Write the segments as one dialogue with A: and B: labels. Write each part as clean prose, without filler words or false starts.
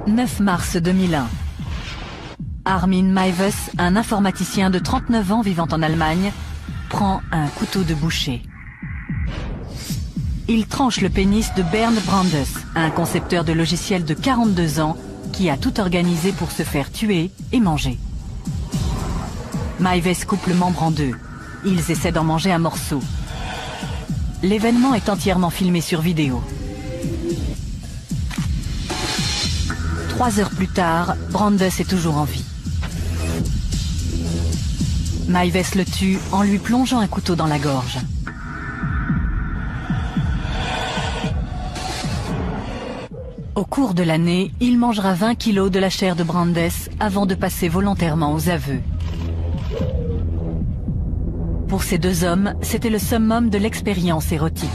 A: 9 mars 2001. Armin Meiwes, un informaticien de 39 ans vivant en Allemagne, prend un couteau de boucher. Il tranche le pénis de Bernd Brandes, un concepteur de logiciels de 42 ans qui a tout organisé pour se faire tuer et manger. Meiwes coupe le membre en deux. Ils essaient d'en manger un morceau. L'événement est entièrement filmé sur vidéo. 3 heures plus tard, Brandes est toujours en vie. Meiwes le tue en lui plongeant un couteau dans la gorge. Au cours de l'année, il mangera 20 kilos de la chair de Brandes avant de passer volontairement aux aveux. Pour ces deux hommes, c'était le summum de l'expérience érotique.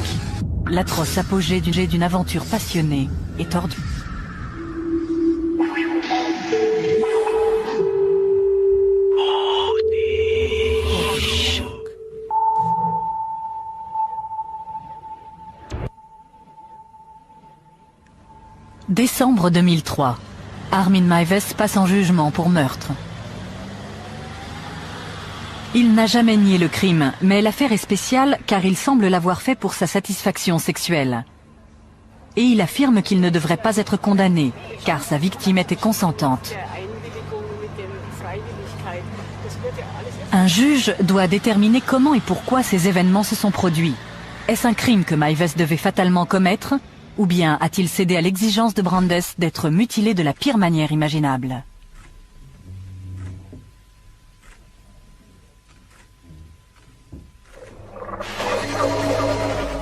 A: L'atroce apogée d'une aventure passionnée et tordue. Décembre 2003. Armin Meiwes passe en jugement pour meurtre. Il n'a jamais nié le crime, mais l'affaire est spéciale car il semble l'avoir fait pour sa satisfaction sexuelle. Et il affirme qu'il ne devrait pas être condamné, car sa victime était consentante. Un juge doit déterminer comment et pourquoi ces événements se sont produits. Est-ce un crime que Meiwes devait fatalement commettre ? Ou bien a-t-il cédé à l'exigence de Brandes d'être mutilé de la pire manière imaginable?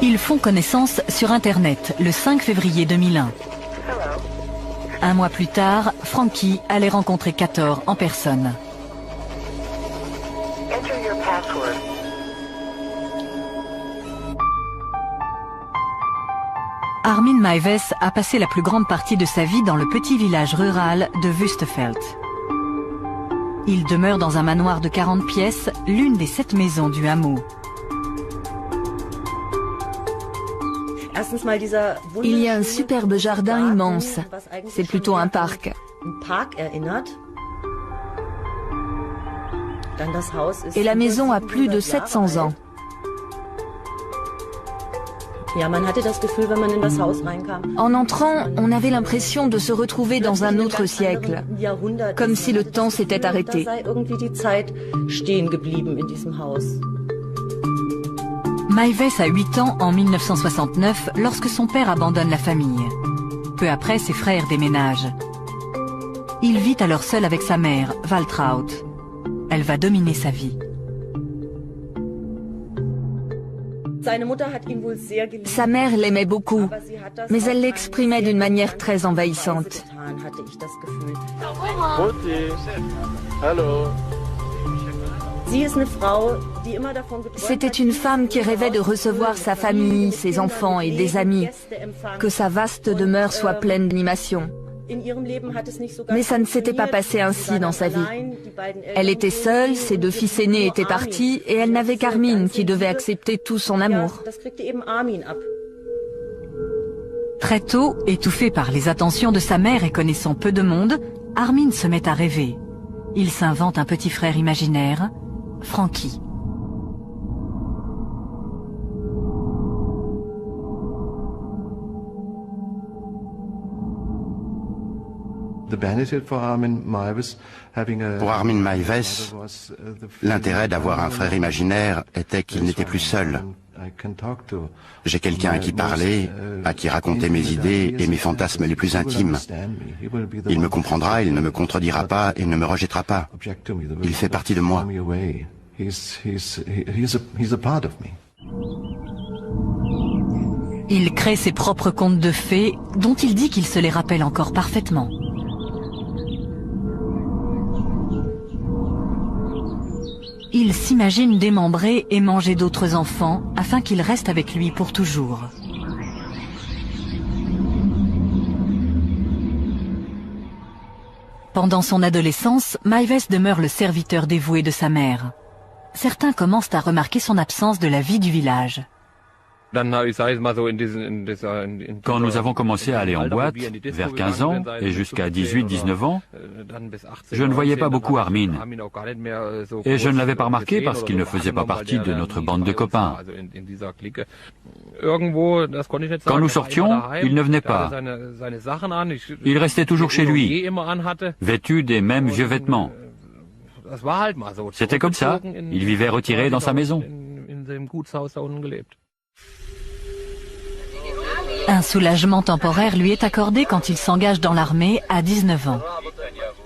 A: Ils font connaissance sur Internet le 5 février 2001. Un mois plus tard, Frankie allait rencontrer Kator en personne. Armin Meiwes a passé la plus grande partie de sa vie dans le petit village rural de Wüstefeld. Il demeure dans un manoir de 40 pièces, l'une des 7 maisons du hameau.
B: Il y a un superbe jardin immense. C'est plutôt un parc. Et la maison a plus de 700 ans. En entrant, on avait l'impression de se retrouver dans un autre siècle, comme si le temps s'était arrêté.
A: Meiwes a 8 ans en 1969 lorsque son père abandonne la famille. Peu après, ses frères déménagent. Il vit alors seul avec sa mère, Waltraud. Elle va dominer sa vie.
B: Sa mère l'aimait beaucoup, mais elle l'exprimait d'une manière très envahissante. C'était une femme qui rêvait de recevoir sa famille, ses enfants et des amis, que sa vaste demeure soit pleine d'animation. Mais ça ne s'était pas passé ainsi dans sa vie. Elle était seule, ses 2 fils aînés étaient partis et elle n'avait qu'Armin qui devait accepter tout son amour.
A: Très tôt, étouffé par les attentions de sa mère et connaissant peu de monde, Armin se met à rêver. Il s'invente un petit frère imaginaire, Frankie.
C: Pour Armin Meiwes, l'intérêt d'avoir un frère imaginaire était qu'il n'était plus seul. J'ai quelqu'un à qui parler, à qui raconter mes idées et mes fantasmes les plus intimes. Il me comprendra, il ne me contredira pas et ne me rejettera pas. Il fait partie de moi.
A: Il crée ses propres contes de fées, dont il dit qu'il se les rappelle encore parfaitement. Il s'imagine démembrer et manger d'autres enfants afin qu'ils restent avec lui pour toujours. Pendant son adolescence, Meiwes demeure le serviteur dévoué de sa mère. Certains commencent à remarquer son absence de la vie du village.
D: Quand nous avons commencé à aller en boîte, vers 15 ans et jusqu'à 18-19 ans, je ne voyais pas beaucoup Armin. Et je ne l'avais pas remarqué parce qu'il ne faisait pas partie de notre bande de copains. Quand nous sortions, il ne venait pas. Il restait toujours chez lui, vêtu des mêmes vieux vêtements. C'était comme ça, il vivait retiré dans sa maison.
A: Un soulagement temporaire lui est accordé quand il s'engage dans l'armée à 19 ans.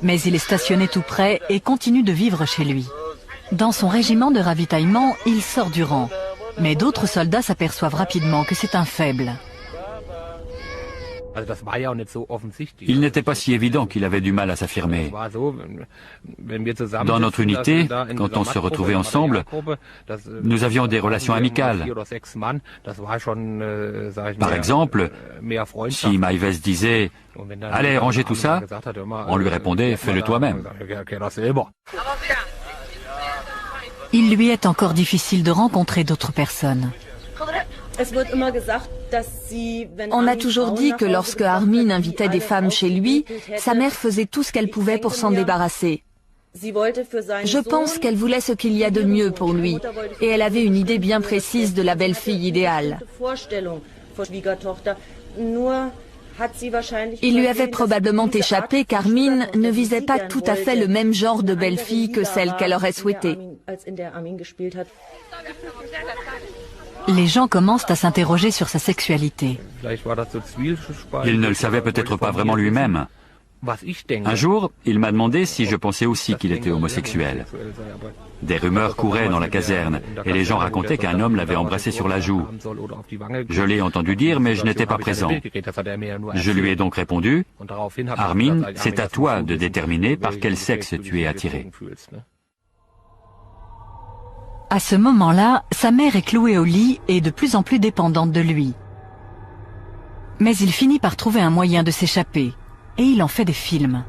A: Mais il est stationné tout près et continue de vivre chez lui. Dans son régiment de ravitaillement, il sort du rang. Mais d'autres soldats s'aperçoivent rapidement que c'est un faible.
D: Il n'était pas si évident qu'il avait du mal à s'affirmer. Dans notre unité, quand on se retrouvait ensemble, nous avions des relations amicales. Par exemple, si Maives disait « Allez, rangez tout ça », on lui répondait « Fais-le toi-même ».
A: Il lui est encore difficile de rencontrer d'autres personnes.
B: On a toujours dit que lorsque Armin invitait des femmes chez lui, sa mère faisait tout ce qu'elle pouvait pour s'en débarrasser. Je pense qu'elle voulait ce qu'il y a de mieux pour lui, et elle avait une idée bien précise de la belle-fille idéale. Il lui avait probablement échappé qu'Armin ne visait pas tout à fait le même genre de belle-fille que celle qu'elle aurait souhaité.
A: Les gens commencent à s'interroger sur sa sexualité.
D: Il ne le savait peut-être pas vraiment lui-même. Un jour, il m'a demandé si je pensais aussi qu'il était homosexuel. Des rumeurs couraient dans la caserne et les gens racontaient qu'un homme l'avait embrassé sur la joue. Je l'ai entendu dire, mais je n'étais pas présent. Je lui ai donc répondu, « Armin, c'est à toi de déterminer par quel sexe tu es attiré. »
A: À ce moment-là, sa mère est clouée au lit et de plus en plus dépendante de lui. Mais il finit par trouver un moyen de s'échapper, et il en fait des films.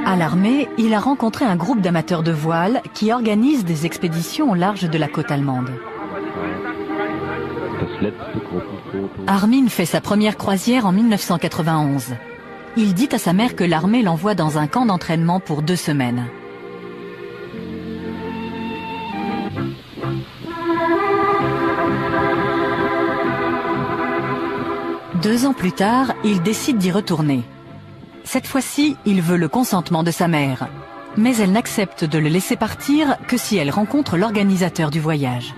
A: À l'armée, il a rencontré un groupe d'amateurs de voile qui organisent des expéditions au large de la côte allemande. Armin fait sa première croisière en 1991. Il dit à sa mère que l'armée l'envoie dans un camp d'entraînement pour 2 semaines. Deux ans plus tard, il décide d'y retourner. Cette fois-ci, il veut le consentement de sa mère. Mais elle n'accepte de le laisser partir que si elle rencontre l'organisateur du voyage.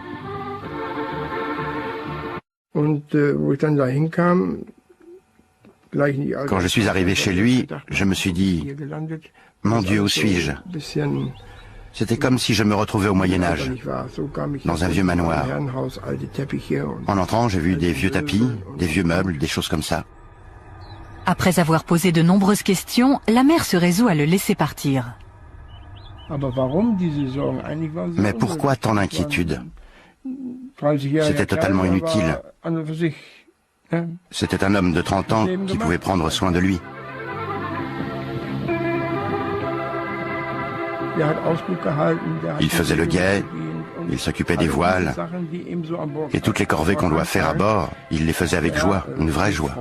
C: Quand je suis arrivé chez lui, je me suis dit, mon Dieu, où suis-je? C'était comme si je me retrouvais au Moyen-Âge, dans un vieux manoir. En entrant, j'ai vu des vieux tapis, des vieux meubles, des choses comme ça.
A: Après avoir posé de nombreuses questions, la mère se résout à le laisser partir.
C: Mais pourquoi tant d'inquiétude? C'était totalement inutile. C'était un homme de 30 ans qui pouvait prendre soin de lui. Il faisait le guet, il s'occupait des voiles, et toutes les corvées qu'on doit faire à bord, il les faisait avec joie, une vraie joie.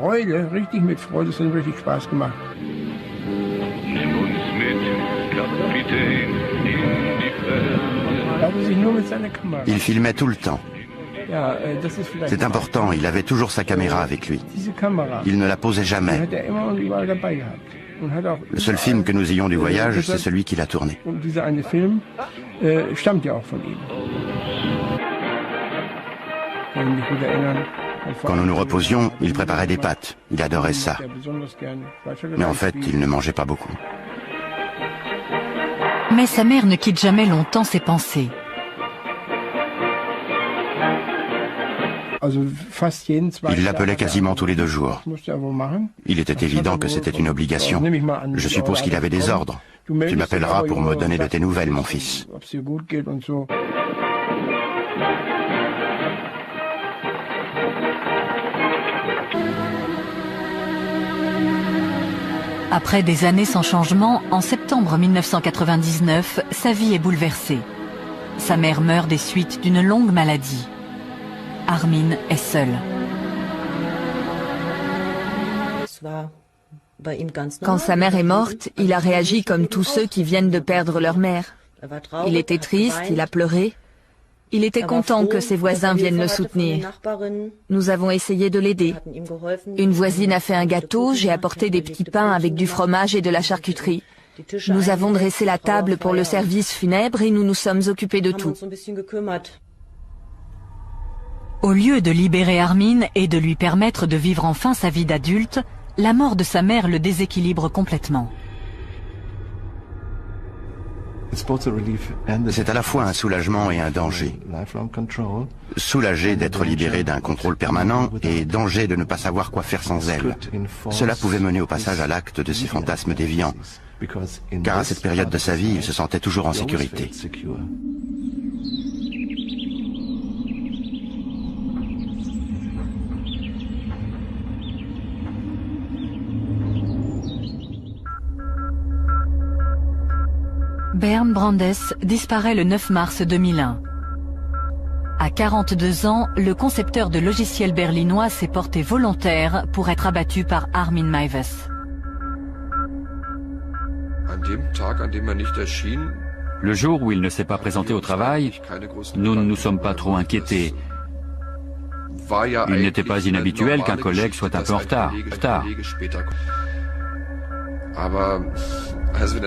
C: Il filmait tout le temps. C'est important, il avait toujours sa caméra avec lui. Il ne la posait jamais. Le seul film que nous ayons du voyage, c'est celui qu'il a tourné. Quand nous nous reposions, il préparait des pâtes. Il adorait ça. Mais en fait, il ne mangeait pas beaucoup.
A: Mais sa mère ne quitte jamais longtemps ses pensées.
C: Il l'appelait quasiment tous les 2 jours. Il était évident que c'était une obligation. Je suppose qu'il avait des ordres. Tu m'appelleras pour me donner de tes nouvelles, mon fils.
A: Après des années sans changement, en septembre 1999, sa vie est bouleversée. Sa mère meurt des suites d'une longue maladie. Armin est seul.
B: Quand sa mère est morte, il a réagi comme tous ceux qui viennent de perdre leur mère. Il était triste, il a pleuré. Il était content que ses voisins viennent le soutenir. Nous avons essayé de l'aider. Une voisine a fait un gâteau, j'ai apporté des petits pains avec du fromage et de la charcuterie. Nous avons dressé la table pour le service funèbre et nous nous sommes occupés de tout.
A: Au lieu de libérer Armin et de lui permettre de vivre enfin sa vie d'adulte, la mort de sa mère le déséquilibre complètement.
C: C'est à la fois un soulagement et un danger. Soulagé d'être libéré d'un contrôle permanent et danger de ne pas savoir quoi faire sans elle. Cela pouvait mener au passage à l'acte de ses fantasmes déviants, car à cette période de sa vie, il se sentait toujours en sécurité.
A: Bernd Brandes disparaît le 9 mars 2001. À 42 ans, le concepteur de logiciels berlinois s'est porté volontaire pour être abattu par Armin Meiwes.
D: Le jour où il ne s'est pas présenté au travail, nous ne nous sommes pas trop inquiétés. Il n'était pas inhabituel qu'un collègue soit un peu en retard.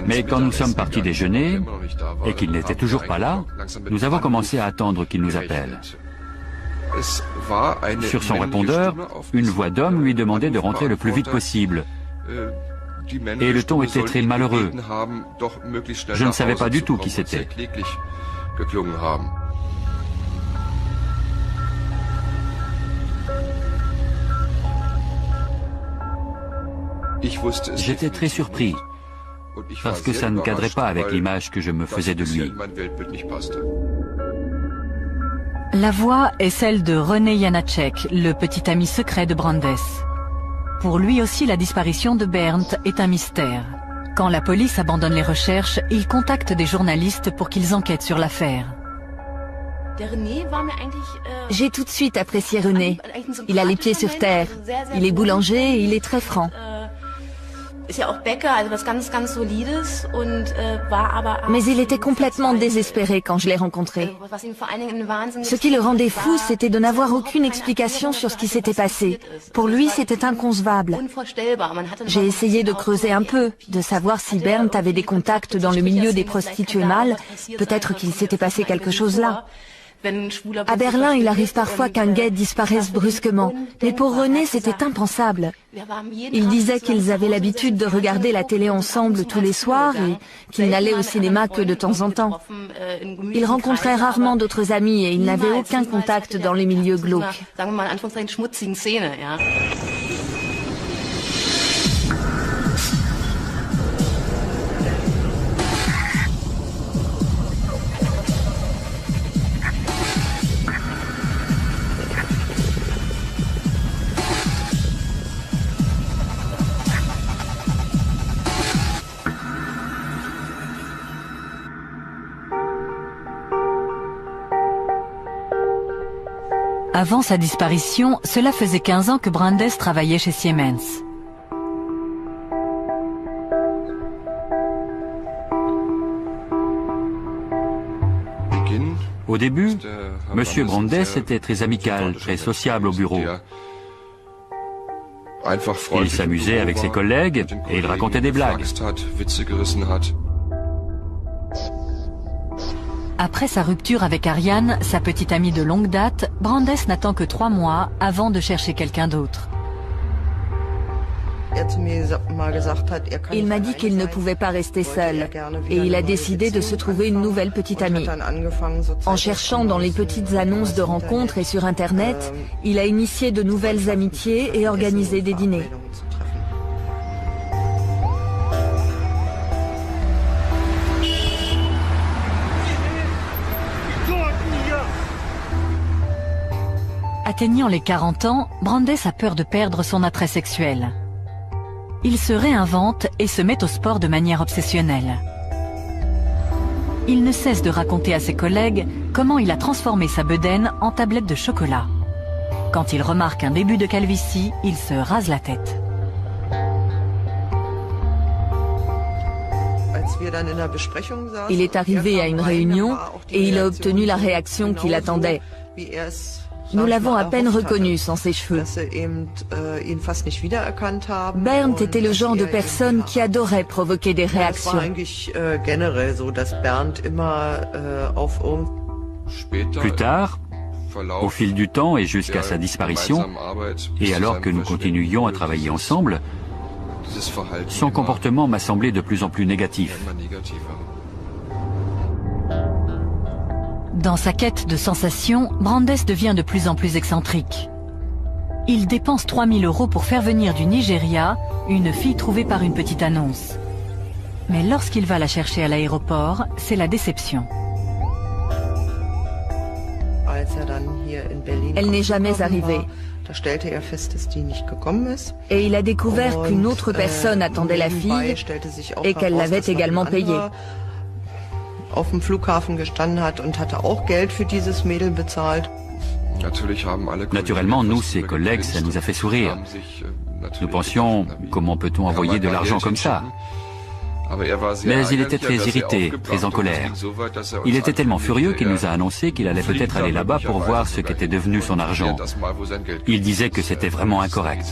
D: Mais quand nous sommes partis déjeuner et qu'il n'était toujours pas là, nous avons commencé à attendre qu'il nous appelle. Sur son répondeur, une voix d'homme lui demandait de rentrer le plus vite possible. Et le ton était très malheureux. Je ne savais pas du tout qui c'était. J'étais très surpris, parce que ça ne cadrait pas avec l'image que je me faisais de lui.
A: La voix est celle de René Janacek, le petit ami secret de Brandes. Pour lui aussi, la disparition de Bernd est un mystère. Quand la police abandonne les recherches, il contacte des journalistes pour qu'ils enquêtent sur l'affaire.
B: J'ai tout de suite apprécié René. Il a les pieds sur terre. Il est boulanger et il est très franc. Mais il était complètement désespéré quand je l'ai rencontré. Ce qui le rendait fou, c'était de n'avoir aucune explication sur ce qui s'était passé. Pour lui, c'était inconcevable. J'ai essayé de creuser un peu, de savoir si Bernd avait des contacts dans le milieu des prostituées mâles. Peut-être qu'il s'était passé quelque chose là. À Berlin, il arrive parfois qu'un gay disparaisse brusquement. Mais pour René, c'était impensable. Il disait qu'ils avaient l'habitude de regarder la télé ensemble tous les soirs et qu'ils n'allaient au cinéma que de temps en temps. Il rencontrait rarement d'autres amis et il n'avait aucun contact dans les milieux glauques.
A: Avant sa disparition, cela faisait 15 ans que Brandes travaillait chez Siemens.
D: Au début, M. Brandes était très amical, très sociable au bureau. Il s'amusait avec ses collègues et il racontait des blagues.
A: Après sa rupture avec Ariane, sa petite amie de longue date, Brandes n'attend que 3 mois avant de chercher quelqu'un d'autre.
B: Il m'a dit qu'il ne pouvait pas rester seul et il a décidé de se trouver une nouvelle petite amie. En cherchant dans les petites annonces de rencontres et sur Internet, il a initié de nouvelles amitiés et organisé des dîners.
A: Atteignant les 40 ans, Brandes a peur de perdre son attrait sexuel. il se réinvente et se met au sport de manière obsessionnelle. Il ne cesse de raconter à ses collègues comment il a transformé sa bedaine en tablette de chocolat. Quand il remarque un début de calvitie, il se rase la tête.
B: Il est arrivé à une réunion et il a obtenu la réaction qu'il attendait. Nous l'avons à peine reconnu sans ses cheveux. Bernd était le genre de personne qui adorait provoquer des réactions.
D: Plus tard, au fil du temps et jusqu'à sa disparition, et alors que nous continuions à travailler ensemble, son comportement m'a semblé de plus en plus négatif.
A: Dans sa quête de sensations, Brandes devient de plus en plus excentrique. Il dépense 3 000 € pour faire venir du Nigeria une fille trouvée par une petite annonce. Mais lorsqu'il va la chercher à l'aéroport, c'est la déception.
B: Elle n'est jamais arrivée. Et il a découvert qu'une autre personne attendait la fille et qu'elle l'avait également payée.
D: Naturellement, nous, ses collègues, ça nous a fait sourire. Nous pensions, comment peut-on envoyer de l'argent comme ça? Mais il était très irrité, très en colère. Il était tellement furieux qu'il nous a annoncé qu'il allait peut-être aller là-bas pour voir ce qu'était devenu son argent. Il disait que c'était vraiment incorrect.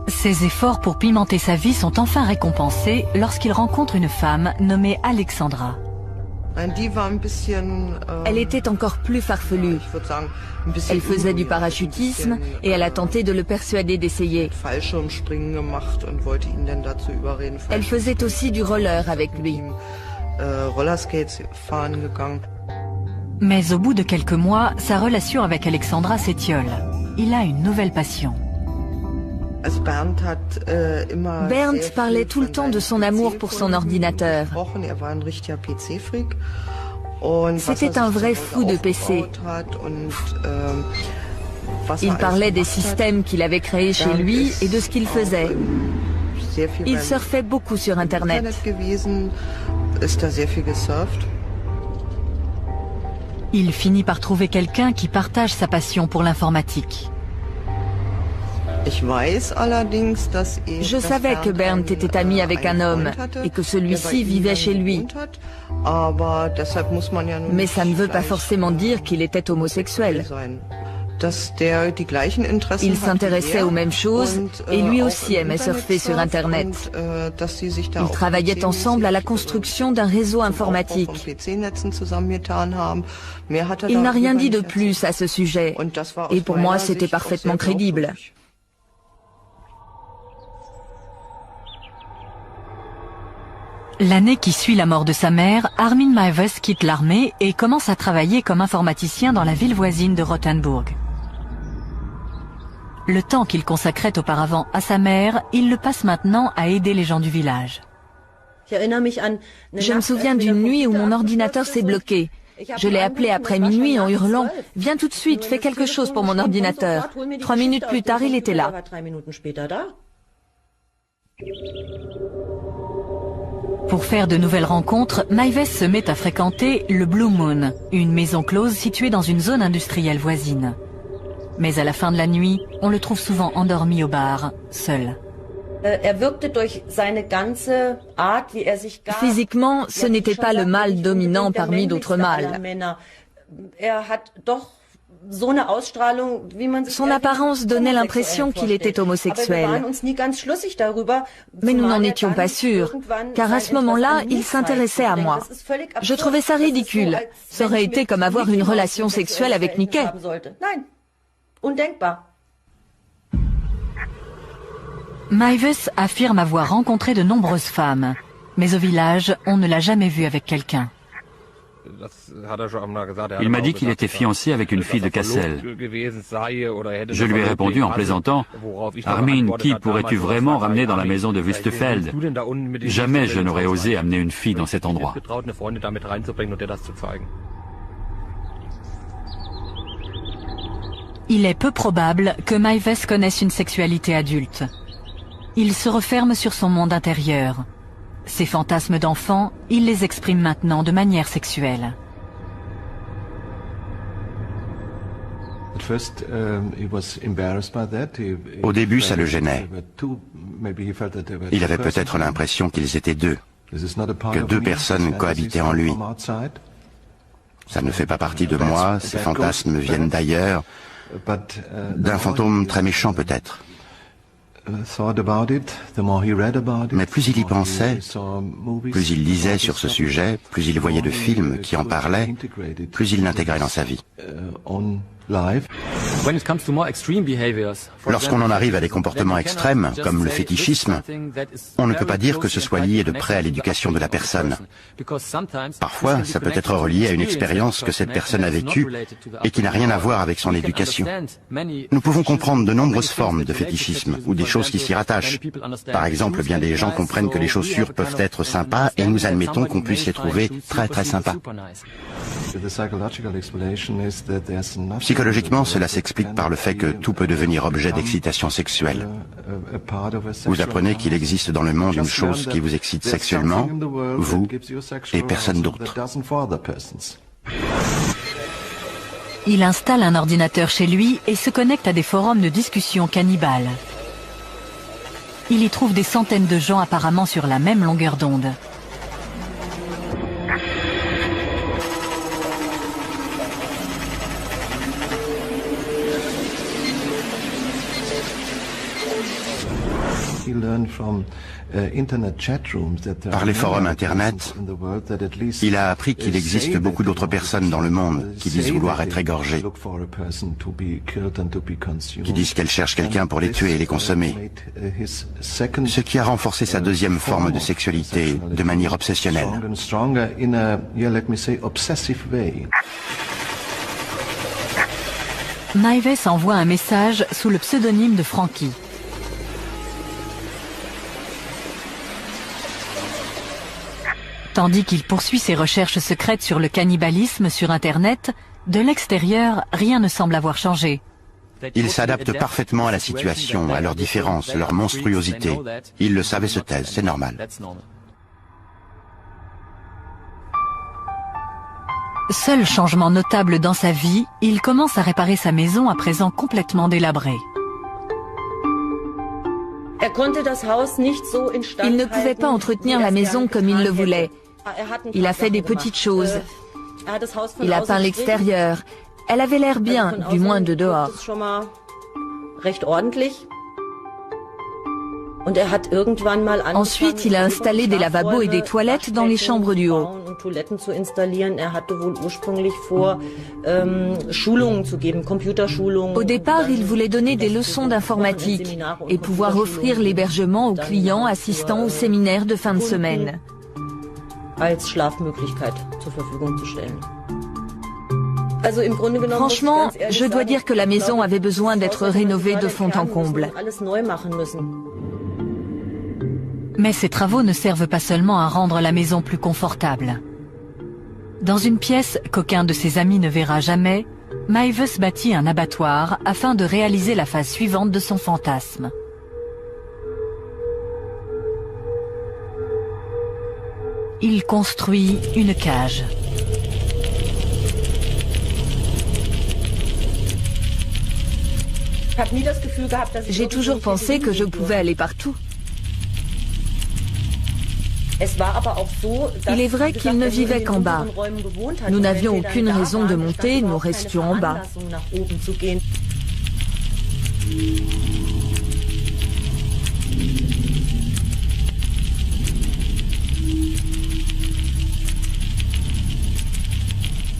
A: Ses efforts pour pimenter sa vie sont enfin récompensés lorsqu'il rencontre une femme nommée Alexandra.
B: Elle était encore plus farfelue. Elle faisait du parachutisme et elle a tenté de le persuader d'essayer. Elle faisait aussi du roller avec lui.
A: Mais au bout de quelques mois, sa relation avec Alexandra s'étiole. Il a une nouvelle passion.
B: Bernd parlait tout le temps de son amour pour son ordinateur. C'était un vrai fou de PC. Il parlait des systèmes qu'il avait créés chez lui et de ce qu'il faisait. Il surfait beaucoup sur Internet.
A: Il finit par trouver quelqu'un qui partage sa passion pour l'informatique.
B: Je savais que Bernd était ami avec un homme et que celui-ci vivait chez lui. Mais ça ne veut pas forcément dire qu'il était homosexuel. Il s'intéressait aux mêmes choses et lui aussi aimait surfer sur Internet. Ils travaillaient ensemble à la construction d'un réseau informatique. Il n'a rien dit de plus à ce sujet et pour moi c'était parfaitement crédible.
A: L'année qui suit la mort de sa mère, Armin Meiwes quitte l'armée et commence à travailler comme informaticien dans la ville voisine de Rothenburg. Le temps qu'il consacrait auparavant à sa mère, il le passe maintenant à aider les gens du village.
B: Je me souviens d'une nuit où mon ordinateur s'est bloqué. Je l'ai appelé après minuit en hurlant « Viens tout de suite, fais quelque chose pour mon ordinateur ». 3 minutes plus tard, il était là.
A: Pour faire de nouvelles rencontres, Meiwes se met à fréquenter le Blue Moon, une maison close située dans une zone industrielle voisine. Mais à la fin de la nuit, on le trouve souvent endormi au bar, seul.
B: Physiquement, ce n'était pas le mâle dominant parmi d'autres mâles. Son apparence donnait l'impression qu'il était homosexuel. Mais nous n'en étions pas sûrs, car à ce moment-là, il s'intéressait à moi. Je trouvais ça ridicule. Ça aurait été comme avoir une relation sexuelle avec Mickey.
A: Meiwes affirme avoir rencontré de nombreuses femmes, mais au village, on ne l'a jamais vu avec quelqu'un.
D: Il m'a dit qu'il était fiancé avec une fille de Kassel. Je lui ai répondu en plaisantant, « Armin, qui pourrais-tu vraiment ramener dans la maison de Wüstefeld? Jamais je n'aurais osé amener une fille dans cet endroit. »
A: Il est peu probable que Meiwes connaisse une sexualité adulte. Il se referme sur son monde intérieur. Ses fantasmes d'enfant, il les exprime maintenant de manière sexuelle.
C: Au début, ça le gênait. Il avait peut-être l'impression qu'ils étaient deux, que deux personnes cohabitaient en lui. Ça ne fait pas partie de moi, ces fantasmes viennent d'ailleurs, d'un fantôme très méchant peut-être. Mais plus il y pensait, plus il lisait sur ce sujet, plus il voyait de films qui en parlaient, plus il l'intégrait dans sa vie. Lorsqu'on en arrive à des comportements extrêmes, comme le fétichisme, on ne peut pas dire que ce soit lié de près à l'éducation de la personne. Parfois, ça peut être relié à une expérience que cette personne a vécue et qui n'a rien à voir avec son éducation. Nous pouvons comprendre de nombreuses formes de fétichisme ou des choses qui s'y rattachent. Par exemple, bien des gens comprennent que les chaussures peuvent être sympas et nous admettons qu'on puisse les trouver très très sympas. Psychologiquement, cela s'explique par le fait que tout peut devenir objet d'excitation sexuelle. Vous apprenez qu'il existe dans le monde une chose qui vous excite sexuellement, vous et personne d'autre.
A: Il installe un ordinateur chez lui et se connecte à des forums de discussion cannibales. Il y trouve des centaines de gens apparemment sur la même longueur d'onde.
C: Par les forums Internet, il a appris qu'il existe beaucoup d'autres personnes dans le monde qui disent vouloir être égorgées, qui disent qu'elles cherchent quelqu'un pour les tuer et les consommer, ce qui a renforcé sa deuxième forme de sexualité de manière obsessionnelle.
A: Maives envoie un message sous le pseudonyme de Frankie. Tandis qu'il poursuit ses recherches secrètes sur le cannibalisme sur Internet, de l'extérieur, rien ne semble avoir changé.
C: Ils s'adaptent parfaitement à la situation, à leurs différences, leur monstruosité. Ils le savent et se taisent, c'est normal.
A: Seul changement notable dans sa vie, il commence à réparer sa maison à présent complètement délabrée.
B: Il ne pouvait pas entretenir la maison comme il le voulait. Il a fait des petites choses. Il a peint l'extérieur. Elle avait l'air bien, du moins de dehors. Ensuite, il a installé des lavabos et des toilettes dans les chambres du haut. Au départ, il voulait donner des leçons d'informatique et pouvoir offrir l'hébergement aux clients assistant au séminaire de fin de semaine. Franchement, je dois dire que la maison avait besoin d'être rénovée de fond en comble.
A: Mais ces travaux ne servent pas seulement à rendre la maison plus confortable. Dans une pièce qu'aucun de ses amis ne verra jamais, Maives bâtit un abattoir afin de réaliser la phase suivante de son fantasme. Il construit une cage.
B: J'ai toujours pensé que je pouvais aller partout. Il est vrai qu'il ne vivait qu'en bas. Nous n'avions aucune raison de monter, nous restions en bas.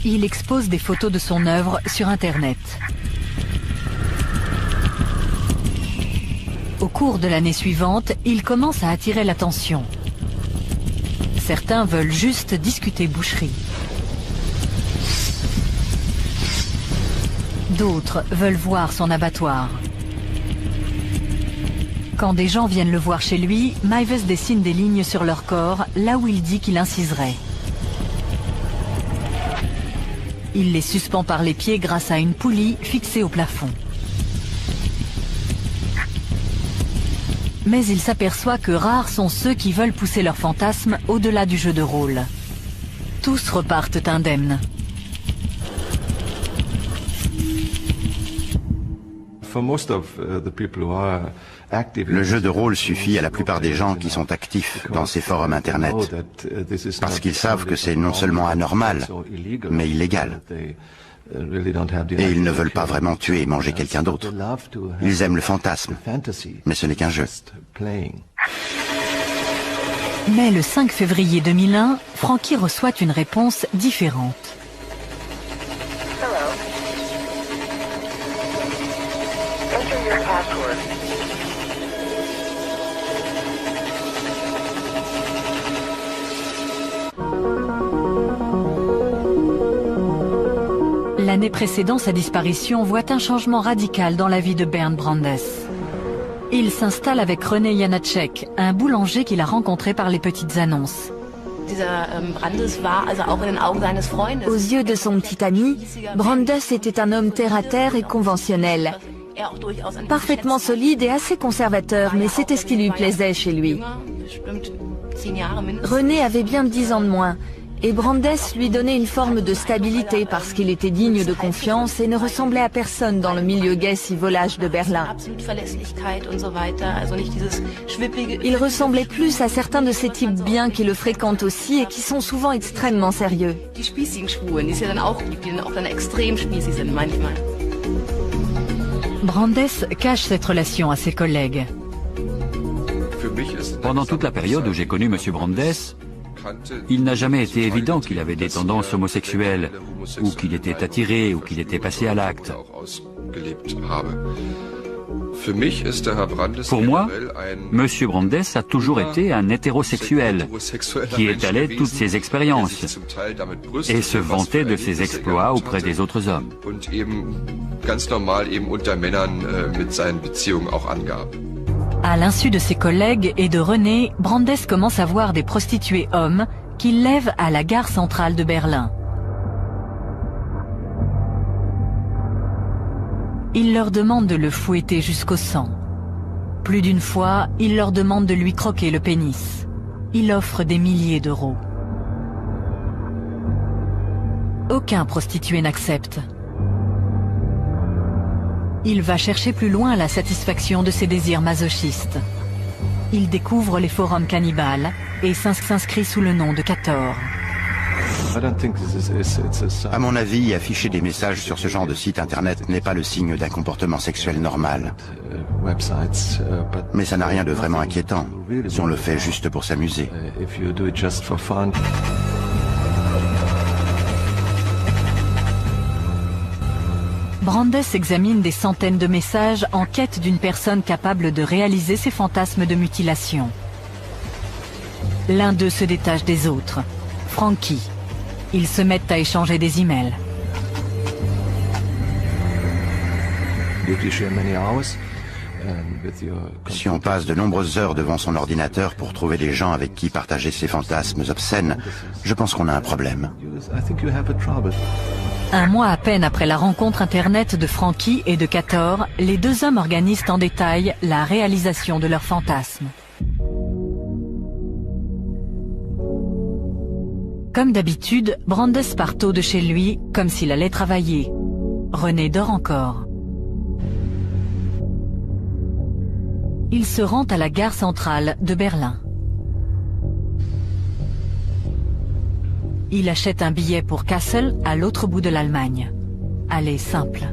A: Il expose des photos de son œuvre sur Internet. Au cours de l'année suivante, il commence à attirer l'attention. Certains veulent juste discuter boucherie. D'autres veulent voir son abattoir. Quand des gens viennent le voir chez lui, Maives dessine des lignes sur leur corps, là où il dit qu'il inciserait. Il les suspend par les pieds grâce à une poulie fixée au plafond. Mais il s'aperçoit que rares sont ceux qui veulent pousser leur fantasme au-delà du jeu de rôle. Tous repartent indemnes.
C: Le jeu de rôle suffit à la plupart des gens qui sont actifs dans ces forums Internet, parce qu'ils savent que c'est non seulement anormal, mais illégal. Et ils ne veulent pas vraiment tuer et manger quelqu'un d'autre. Ils aiment le fantasme, mais ce n'est qu'un jeu.
A: Mais le 5 février 2001, Frankie reçoit une réponse différente. L'année précédant sa disparition voit un changement radical dans la vie de Bernd Brandes. Il s'installe avec René Janacek, un boulanger qu'il a rencontré par les petites annonces.
B: Aux yeux de son petit ami, Brandes était un homme terre-à-terre et conventionnel. Parfaitement solide et assez conservateur, mais c'était ce qui lui plaisait chez lui. René avait bien 10 ans de moins, et Brandes lui donnait une forme de stabilité parce qu'il était digne de confiance et ne ressemblait à personne dans le milieu gai si volage de Berlin. Il ressemblait plus à certains de ces types bien qui le fréquentent aussi et qui sont souvent extrêmement sérieux.
A: Brandes cache cette relation à ses collègues.
D: Pendant toute la période où j'ai connu M. Brandes, il n'a jamais été évident qu'il avait des tendances homosexuelles, ou qu'il était attiré, ou qu'il était passé à l'acte. Pour moi, M. Brandes a toujours été un hétérosexuel qui étalait toutes ses expériences et se vantait de ses exploits auprès des autres hommes.
A: À l'insu de ses collègues et de René, Brandes commence à voir des prostituées hommes qu'il lève à la gare centrale de Berlin. Il leur demande de le fouetter jusqu'au sang. Plus d'une fois, il leur demande de lui croquer le pénis. Il offre des milliers d'euros. Aucun prostitué n'accepte. Il va chercher plus loin la satisfaction de ses désirs masochistes. Il découvre les forums cannibales et s'inscrit sous le nom de Cator.
C: À mon avis, afficher des messages sur ce genre de site internet n'est pas le signe d'un comportement sexuel normal. Mais ça n'a rien de vraiment inquiétant, si on le fait juste pour s'amuser.
A: Brandes examine des centaines de messages en quête d'une personne capable de réaliser ses fantasmes de mutilation. L'un d'eux se détache des autres, Frankie. Ils se mettent à échanger des emails.
C: Si on passe de nombreuses heures devant son ordinateur pour trouver des gens avec qui partager ses fantasmes obscènes, je pense qu'on a un problème.
A: Un mois à peine après la rencontre internet de Frankie et de Cator, les deux hommes organisent en détail la réalisation de leurs fantasmes. Comme d'habitude, Brandes part tôt de chez lui, comme s'il allait travailler. René dort encore. Il se rend à la gare centrale de Berlin. Il achète un billet pour Kassel, à l'autre bout de l'Allemagne. Aller simple.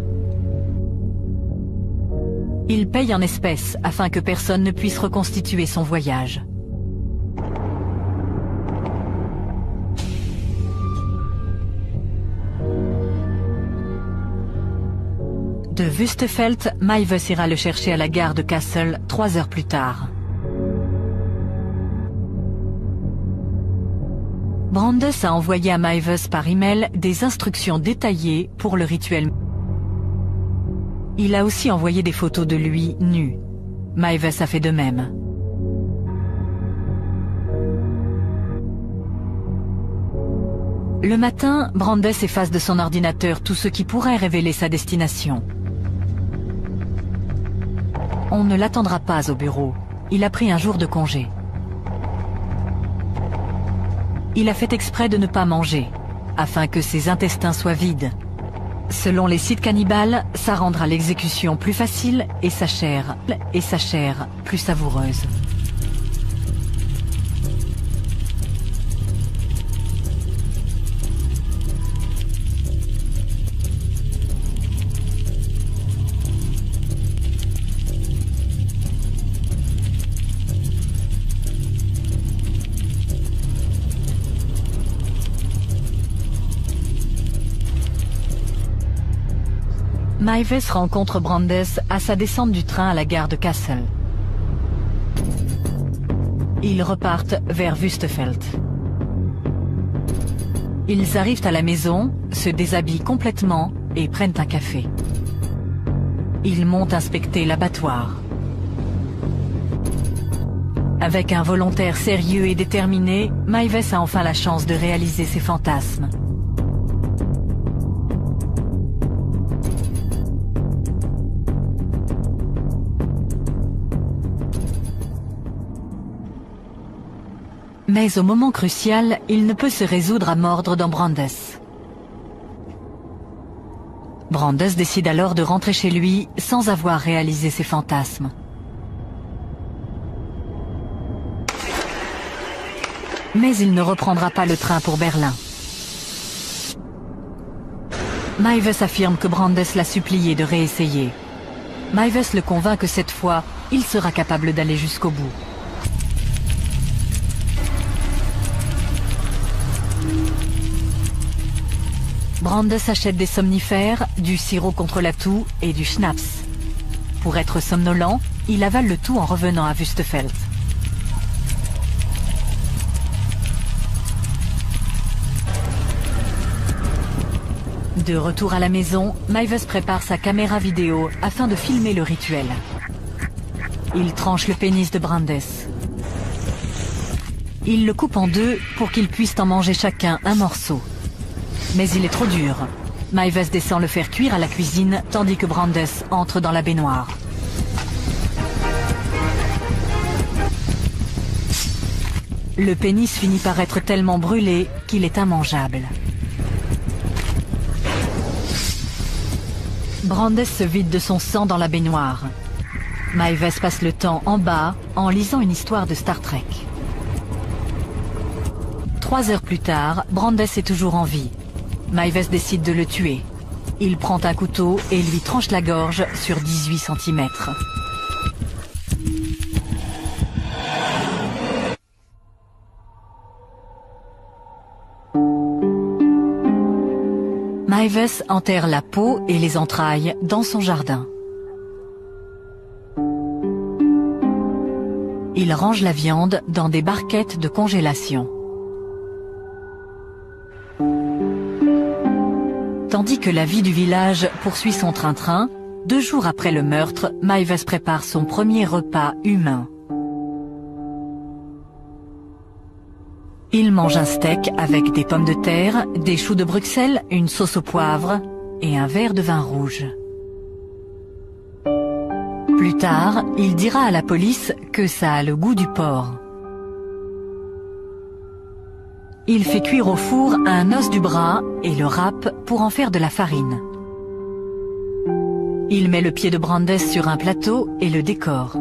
A: Il paye en espèces afin que personne ne puisse reconstituer son voyage. De Wüstefeld, Maives ira le chercher à la gare de Kassel 3 heures plus tard. Brandes a envoyé à Maives par email des instructions détaillées pour le rituel. Il a aussi envoyé des photos de lui nu. Maives a fait de même. Le matin, Brandes efface de son ordinateur tout ce qui pourrait révéler sa destination. On ne l'attendra pas au bureau. il a pris un jour de congé. Il a fait exprès de ne pas manger, afin que ses intestins soient vides. Selon les sites cannibales, ça rendra l'exécution plus facile et sa chair plus savoureuse. Maives rencontre Brandes à sa descente du train à la gare de Kassel. Ils repartent vers Wüstefeld. Ils arrivent à la maison, se déshabillent complètement et prennent un café. Ils montent inspecter l'abattoir. Avec un volontaire sérieux et déterminé, Maives a enfin la chance de réaliser ses fantasmes. Mais au moment crucial, il ne peut se résoudre à mordre dans Brandes. Brandes décide alors de rentrer chez lui sans avoir réalisé ses fantasmes. Mais il ne reprendra pas le train pour Berlin. Maives affirme que Brandes l'a supplié de réessayer. Maives le convainc que cette fois, il sera capable d'aller jusqu'au bout. Brandes achète des somnifères, du sirop contre la toux et du schnapps. Pour être somnolent, il avale le tout en revenant à Wüstefeld. De retour à la maison, Maives prépare sa caméra vidéo afin de filmer le rituel. Il tranche le pénis de Brandes. Il le coupe en deux pour qu'ils puissent en manger chacun un morceau. Mais il est trop dur. Maives descend le faire cuire à la cuisine tandis que Brandes entre dans la baignoire. Le pénis finit par être tellement brûlé qu'il est immangeable. Brandes se vide de son sang dans la baignoire. Maives passe le temps en bas en lisant une histoire de Star Trek. 3 heures plus tard, Brandes est toujours en vie. Maives décide de le tuer. Il prend un couteau et lui tranche la gorge sur 18 cm. Maives enterre la peau et les entrailles dans son jardin. Il range la viande dans des barquettes de congélation. Tandis que la vie du village poursuit son train-train, 2 jours après le meurtre, Maives prépare son premier repas humain. Il mange un steak avec des pommes de terre, des choux de Bruxelles, une sauce au poivre et un verre de vin rouge. Plus tard, il dira à la police que ça a le goût du porc. Il fait cuire au four un os du bras et le râpe pour en faire de la farine. Il met le pied de Brandes sur un plateau et le décore.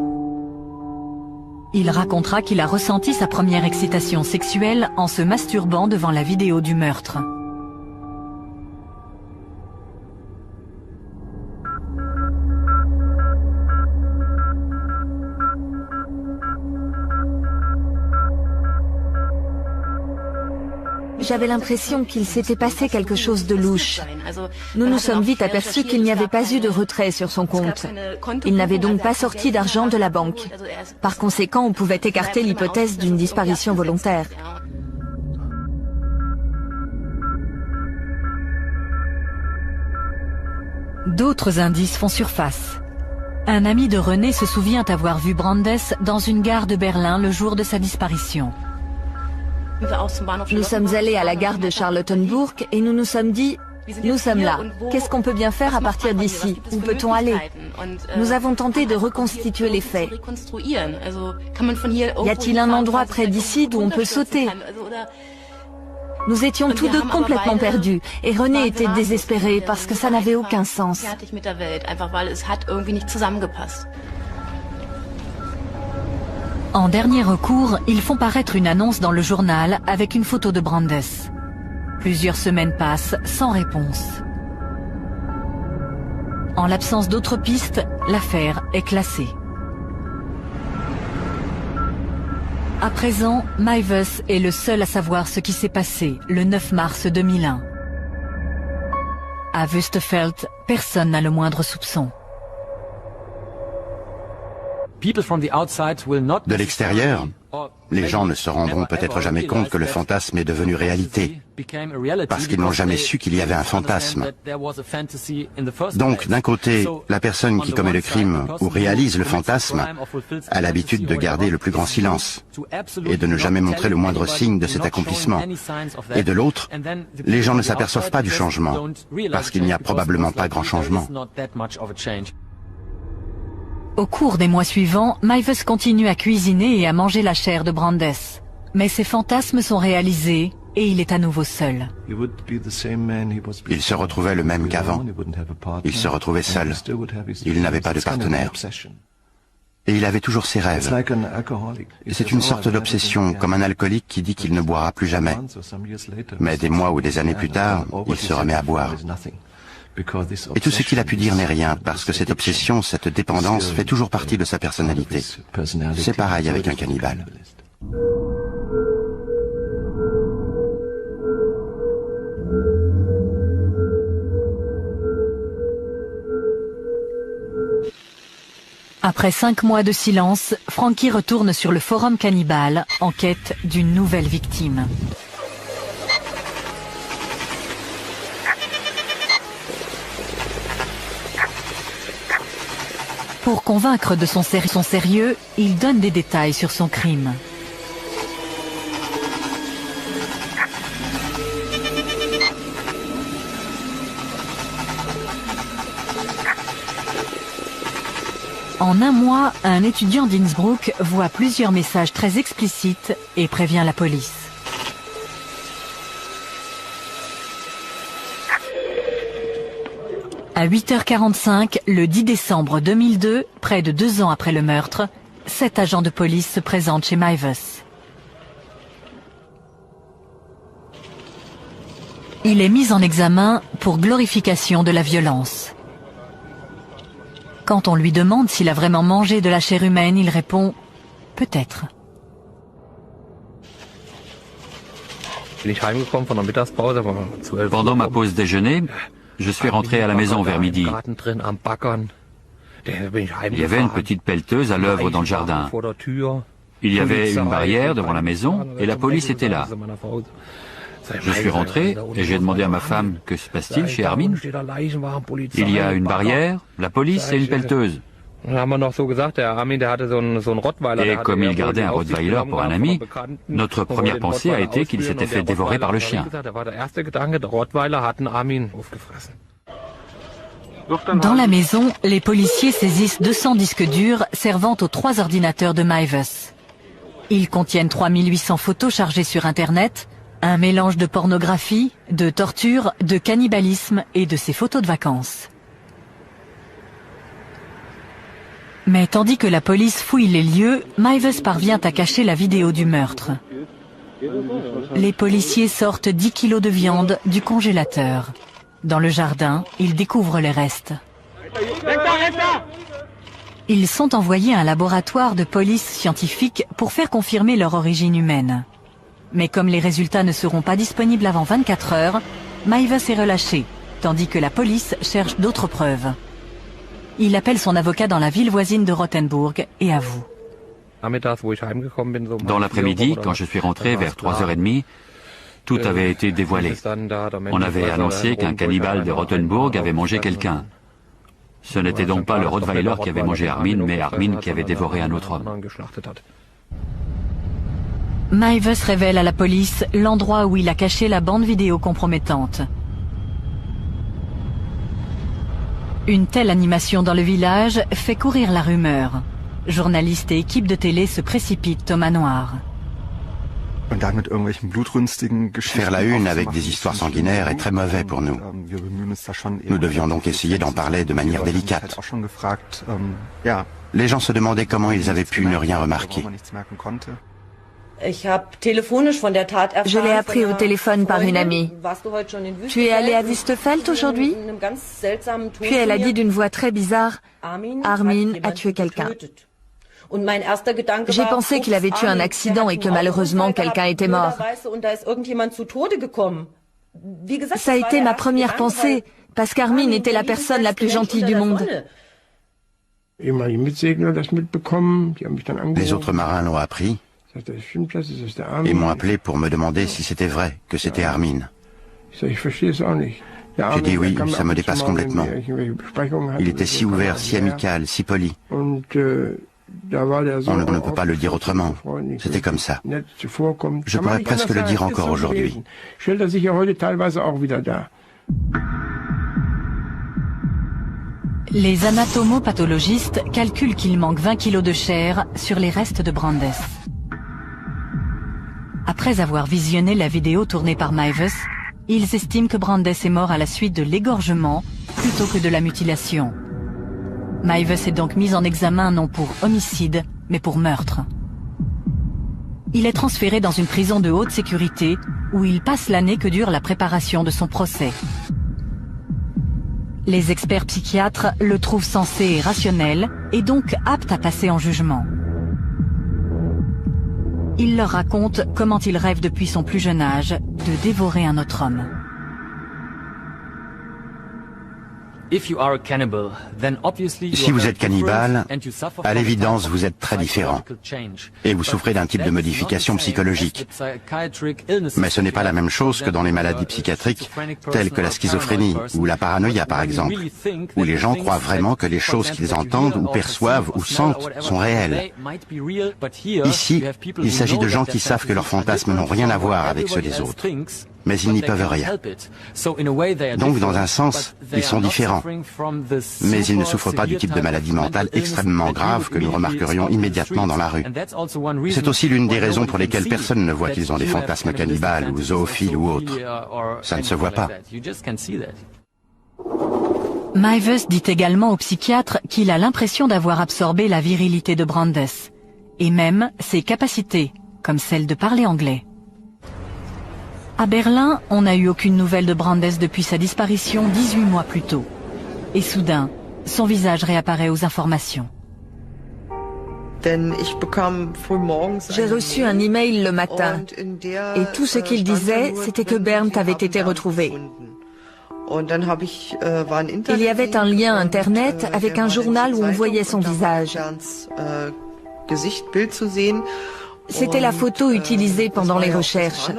A: Il racontera qu'il a ressenti sa première excitation sexuelle en se masturbant devant la vidéo du meurtre.
B: J'avais l'impression qu'il s'était passé quelque chose de louche. Nous nous sommes vite aperçus qu'il n'y avait pas eu de retrait sur son compte. Il n'avait donc pas sorti d'argent de la banque. Par conséquent, on pouvait écarter l'hypothèse d'une disparition volontaire.
A: D'autres indices font surface. Un ami de René se souvient avoir vu Brandes dans une gare de Berlin le jour de sa disparition.
B: Nous sommes allés à la gare de Charlottenburg et nous nous sommes dit, Nous sommes là. Qu'est-ce qu'on peut bien faire à partir d'ici? Où peut-on aller? Nous avons tenté de reconstituer les faits. Y a-t-il un endroit près d'ici d'où on peut sauter? Nous étions tous deux complètement perdus et René était désespéré parce que ça n'avait aucun sens.
A: En dernier recours, ils font paraître une annonce dans le journal avec une photo de Brandes. Plusieurs semaines passent sans réponse. En l'absence d'autres pistes, l'affaire est classée. À présent, Meiwes est le seul à savoir ce qui s'est passé le 9 mars 2001. À Wüstefeld, personne n'a le moindre soupçon.
C: De l'extérieur, les gens ne se rendront peut-être jamais compte que le fantasme est devenu réalité, parce qu'ils n'ont jamais su qu'il y avait un fantasme. Donc, d'un côté, la personne qui commet le crime ou réalise le fantasme a l'habitude de garder le plus grand silence et de ne jamais montrer le moindre signe de cet accomplissement. Et de l'autre, les gens ne s'aperçoivent pas du changement, parce qu'il n'y a probablement pas grand changement.
A: Au cours des mois suivants, Meiwes continue à cuisiner et à manger la chair de Brandes. Mais ses fantasmes sont réalisés et il est à nouveau seul.
C: Il se retrouvait le même qu'avant. Il se retrouvait seul. Il n'avait pas de partenaire. Et il avait toujours ses rêves. Et c'est une sorte d'obsession, comme un alcoolique qui dit qu'il ne boira plus jamais. Mais des mois ou des années plus tard, il se remet à boire. Et tout ce qu'il a pu dire n'est rien, parce que cette obsession, cette dépendance fait toujours partie de sa personnalité. C'est pareil avec un cannibale.
A: Après 5 mois de silence, Frankie retourne sur le forum cannibale en quête d'une nouvelle victime. Pour convaincre de son sérieux, il donne des détails sur son crime. En un mois, un étudiant d'Innsbruck voit plusieurs messages très explicites et prévient la police. À 8h45, le 10 décembre 2002, près de 2 ans après le meurtre, 7 agents de police se présentent chez Meiwes. Il est mis en examen pour glorification de la violence. Quand on lui demande s'il a vraiment mangé de la chair humaine, il répond « peut-être ».
D: Pendant ma pause déjeuner, je suis rentré à la maison vers midi. Il y avait une petite pelleteuse à l'œuvre dans le jardin. Il y avait une barrière devant la maison et la police était là. Je suis rentré et j'ai demandé à ma femme « Que se passe-t-il chez Armin ?» Il y a une barrière, la police et une pelleteuse. Et comme il gardait un Rottweiler pour un ami, notre première pensée a été qu'il s'était fait dévorer par le chien.
A: Dans la maison, les policiers saisissent 200 disques durs servant aux 3 ordinateurs de Meiwes. Ils contiennent 3800 photos chargées sur Internet, un mélange de pornographie, de torture, de cannibalisme et de ses photos de vacances. Mais tandis que la police fouille les lieux, Meiwes parvient à cacher la vidéo du meurtre. Les policiers sortent 10 kilos de viande du congélateur. Dans le jardin, ils découvrent les restes. Ils sont envoyés à un laboratoire de police scientifique pour faire confirmer leur origine humaine. Mais comme les résultats ne seront pas disponibles avant 24 heures, Meiwes est relâché, tandis que la police cherche d'autres preuves. Il appelle son avocat dans la ville voisine de Rothenburg et avoue.
D: Dans l'après-midi, quand je suis rentré vers 3h30, tout avait été dévoilé. On avait annoncé qu'un cannibale de Rothenburg avait mangé quelqu'un. Ce n'était donc pas le Rottweiler qui avait mangé Armin, mais Armin qui avait dévoré un autre homme.
A: Meiwes révèle à la police l'endroit où il a caché la bande vidéo compromettante. Une telle animation dans le village fait courir la rumeur. Journalistes et équipes de télé se précipitent au manoir.
C: Faire la une avec des histoires sanguinaires est très mauvais pour nous. Nous devions donc essayer d'en parler de manière délicate. Les gens se demandaient comment ils avaient pu ne rien remarquer.
B: Je l'ai appris au téléphone par une amie. Tu es allé à Wüstefeld aujourd'hui? Puis elle a dit d'une voix très bizarre, Armin a tué quelqu'un. J'ai pensé qu'il avait eu un accident et que malheureusement quelqu'un était mort. Ça a été ma première pensée, parce qu'Armin était la personne la plus gentille du monde.
C: Les autres marins l'ont appris et m'ont appelé pour me demander si c'était vrai, que c'était Armin. J'ai dit oui, ça me dépasse complètement. Il était si ouvert, si amical, si poli. On ne peut pas le dire autrement. C'était comme ça. Je pourrais presque le dire encore aujourd'hui.
A: Les anatomopathologistes calculent qu'il manque 20 kilos de chair sur les restes de Brandes. Après avoir visionné la vidéo tournée par Meiwes, ils estiment que Brandes est mort à la suite de l'égorgement plutôt que de la mutilation. Meiwes est donc mis en examen non pour homicide, mais pour meurtre. Il est transféré dans une prison de haute sécurité où il passe l'année que dure la préparation de son procès. Les experts psychiatres le trouvent sensé et rationnel et donc apte à passer en jugement. Il leur raconte comment il rêve depuis son plus jeune âge de dévorer un autre homme.
C: Si vous êtes cannibale, à l'évidence, vous êtes très différent. Et vous souffrez d'un type de modification psychologique. Mais ce n'est pas la même chose que dans les maladies psychiatriques, telles que la schizophrénie ou la paranoïa, par exemple, où les gens croient vraiment que les choses qu'ils entendent ou perçoivent ou sentent sont réelles. Ici, il s'agit de gens qui savent que leurs fantasmes n'ont rien à voir avec ceux des autres. Mais ils n'y peuvent rien. Donc, dans un sens, ils sont différents. Mais ils ne souffrent pas du type de maladie mentale extrêmement grave que nous remarquerions immédiatement dans la rue. C'est aussi l'une des raisons pour lesquelles personne ne voit qu'ils ont des fantasmes cannibales ou zoophiles ou autres. Ça ne se voit pas.
A: Meiwes dit également au psychiatre qu'il a l'impression d'avoir absorbé la virilité de Brandes, et même ses capacités, comme celle de parler anglais. À Berlin, on n'a eu aucune nouvelle de Brandes depuis sa disparition 18 mois plus tôt. Et soudain, son visage réapparaît aux informations.
B: J'ai reçu un email le matin, et tout ce qu'il disait, c'était que Bernd avait été retrouvé. Il y avait un lien Internet avec un journal où on voyait son visage. C'était la photo utilisée pendant les recherches.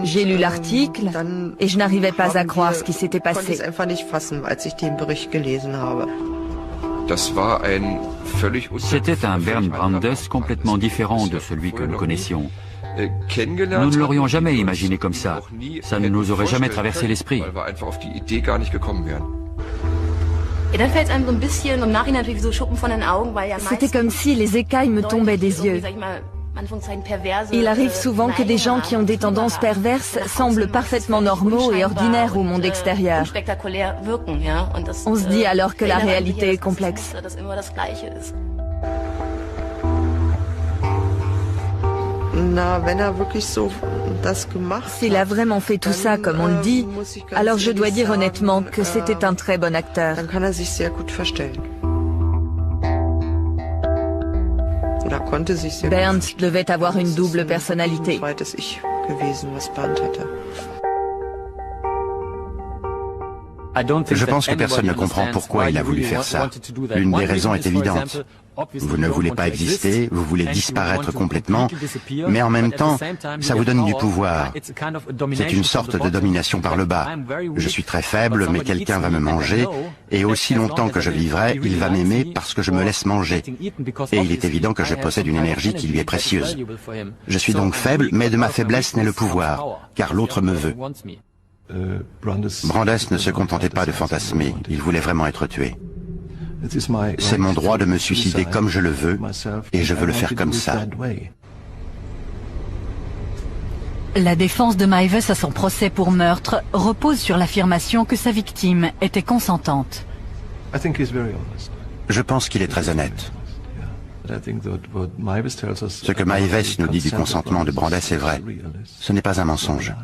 B: J'ai lu l'article et je n'arrivais pas à croire ce qui s'était passé.
D: C'était un Bernd Brandes complètement différent de celui que nous connaissions. Nous ne l'aurions jamais imaginé comme ça. Ça ne nous aurait jamais traversé l'esprit.
B: C'était comme si les écailles me tombaient des yeux. Il arrive souvent que des gens qui ont des tendances perverses semblent parfaitement normaux et ordinaires au monde extérieur. On se dit alors que la réalité est complexe. S'il a vraiment fait tout ça comme on le dit, alors je dois dire honnêtement que c'était un très bon acteur. Bernd devait avoir une double personnalité.
C: Je pense que personne ne comprend pourquoi il a voulu faire ça. L'une des raisons est évidente. Vous ne voulez pas exister, vous voulez disparaître complètement, mais en même temps, ça vous donne du pouvoir. C'est une sorte de domination par le bas. Je suis très faible, mais quelqu'un va me manger, et aussi longtemps que je vivrai, il va m'aimer parce que je me laisse manger. Et il est évident que je possède une énergie qui lui est précieuse. Je suis donc faible, mais de ma faiblesse naît le pouvoir, car l'autre me veut. Brandes ne se contentait pas de fantasmer, il voulait vraiment être tué. C'est mon droit de me suicider comme je le veux, et je veux le faire comme ça.
A: La défense de Maives à son procès pour meurtre repose sur l'affirmation que sa victime était consentante.
C: Je pense qu'il est très honnête. Ce que Maives nous dit du consentement de Brandes est vrai. Ce n'est pas un mensonge.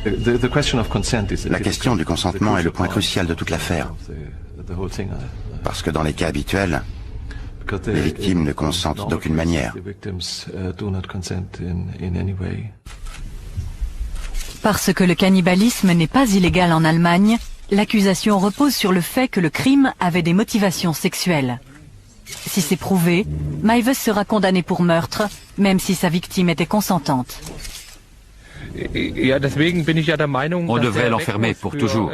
C: La question du consentement est le point crucial de toute l'affaire. Parce que dans les cas habituels, les victimes ne consentent d'aucune manière.
A: Parce que le cannibalisme n'est pas illégal en Allemagne, l'accusation repose sur le fait que le crime avait des motivations sexuelles. Si c'est prouvé, Maives sera condamné pour meurtre, même si sa victime était consentante.
D: On devrait l'enfermer pour toujours.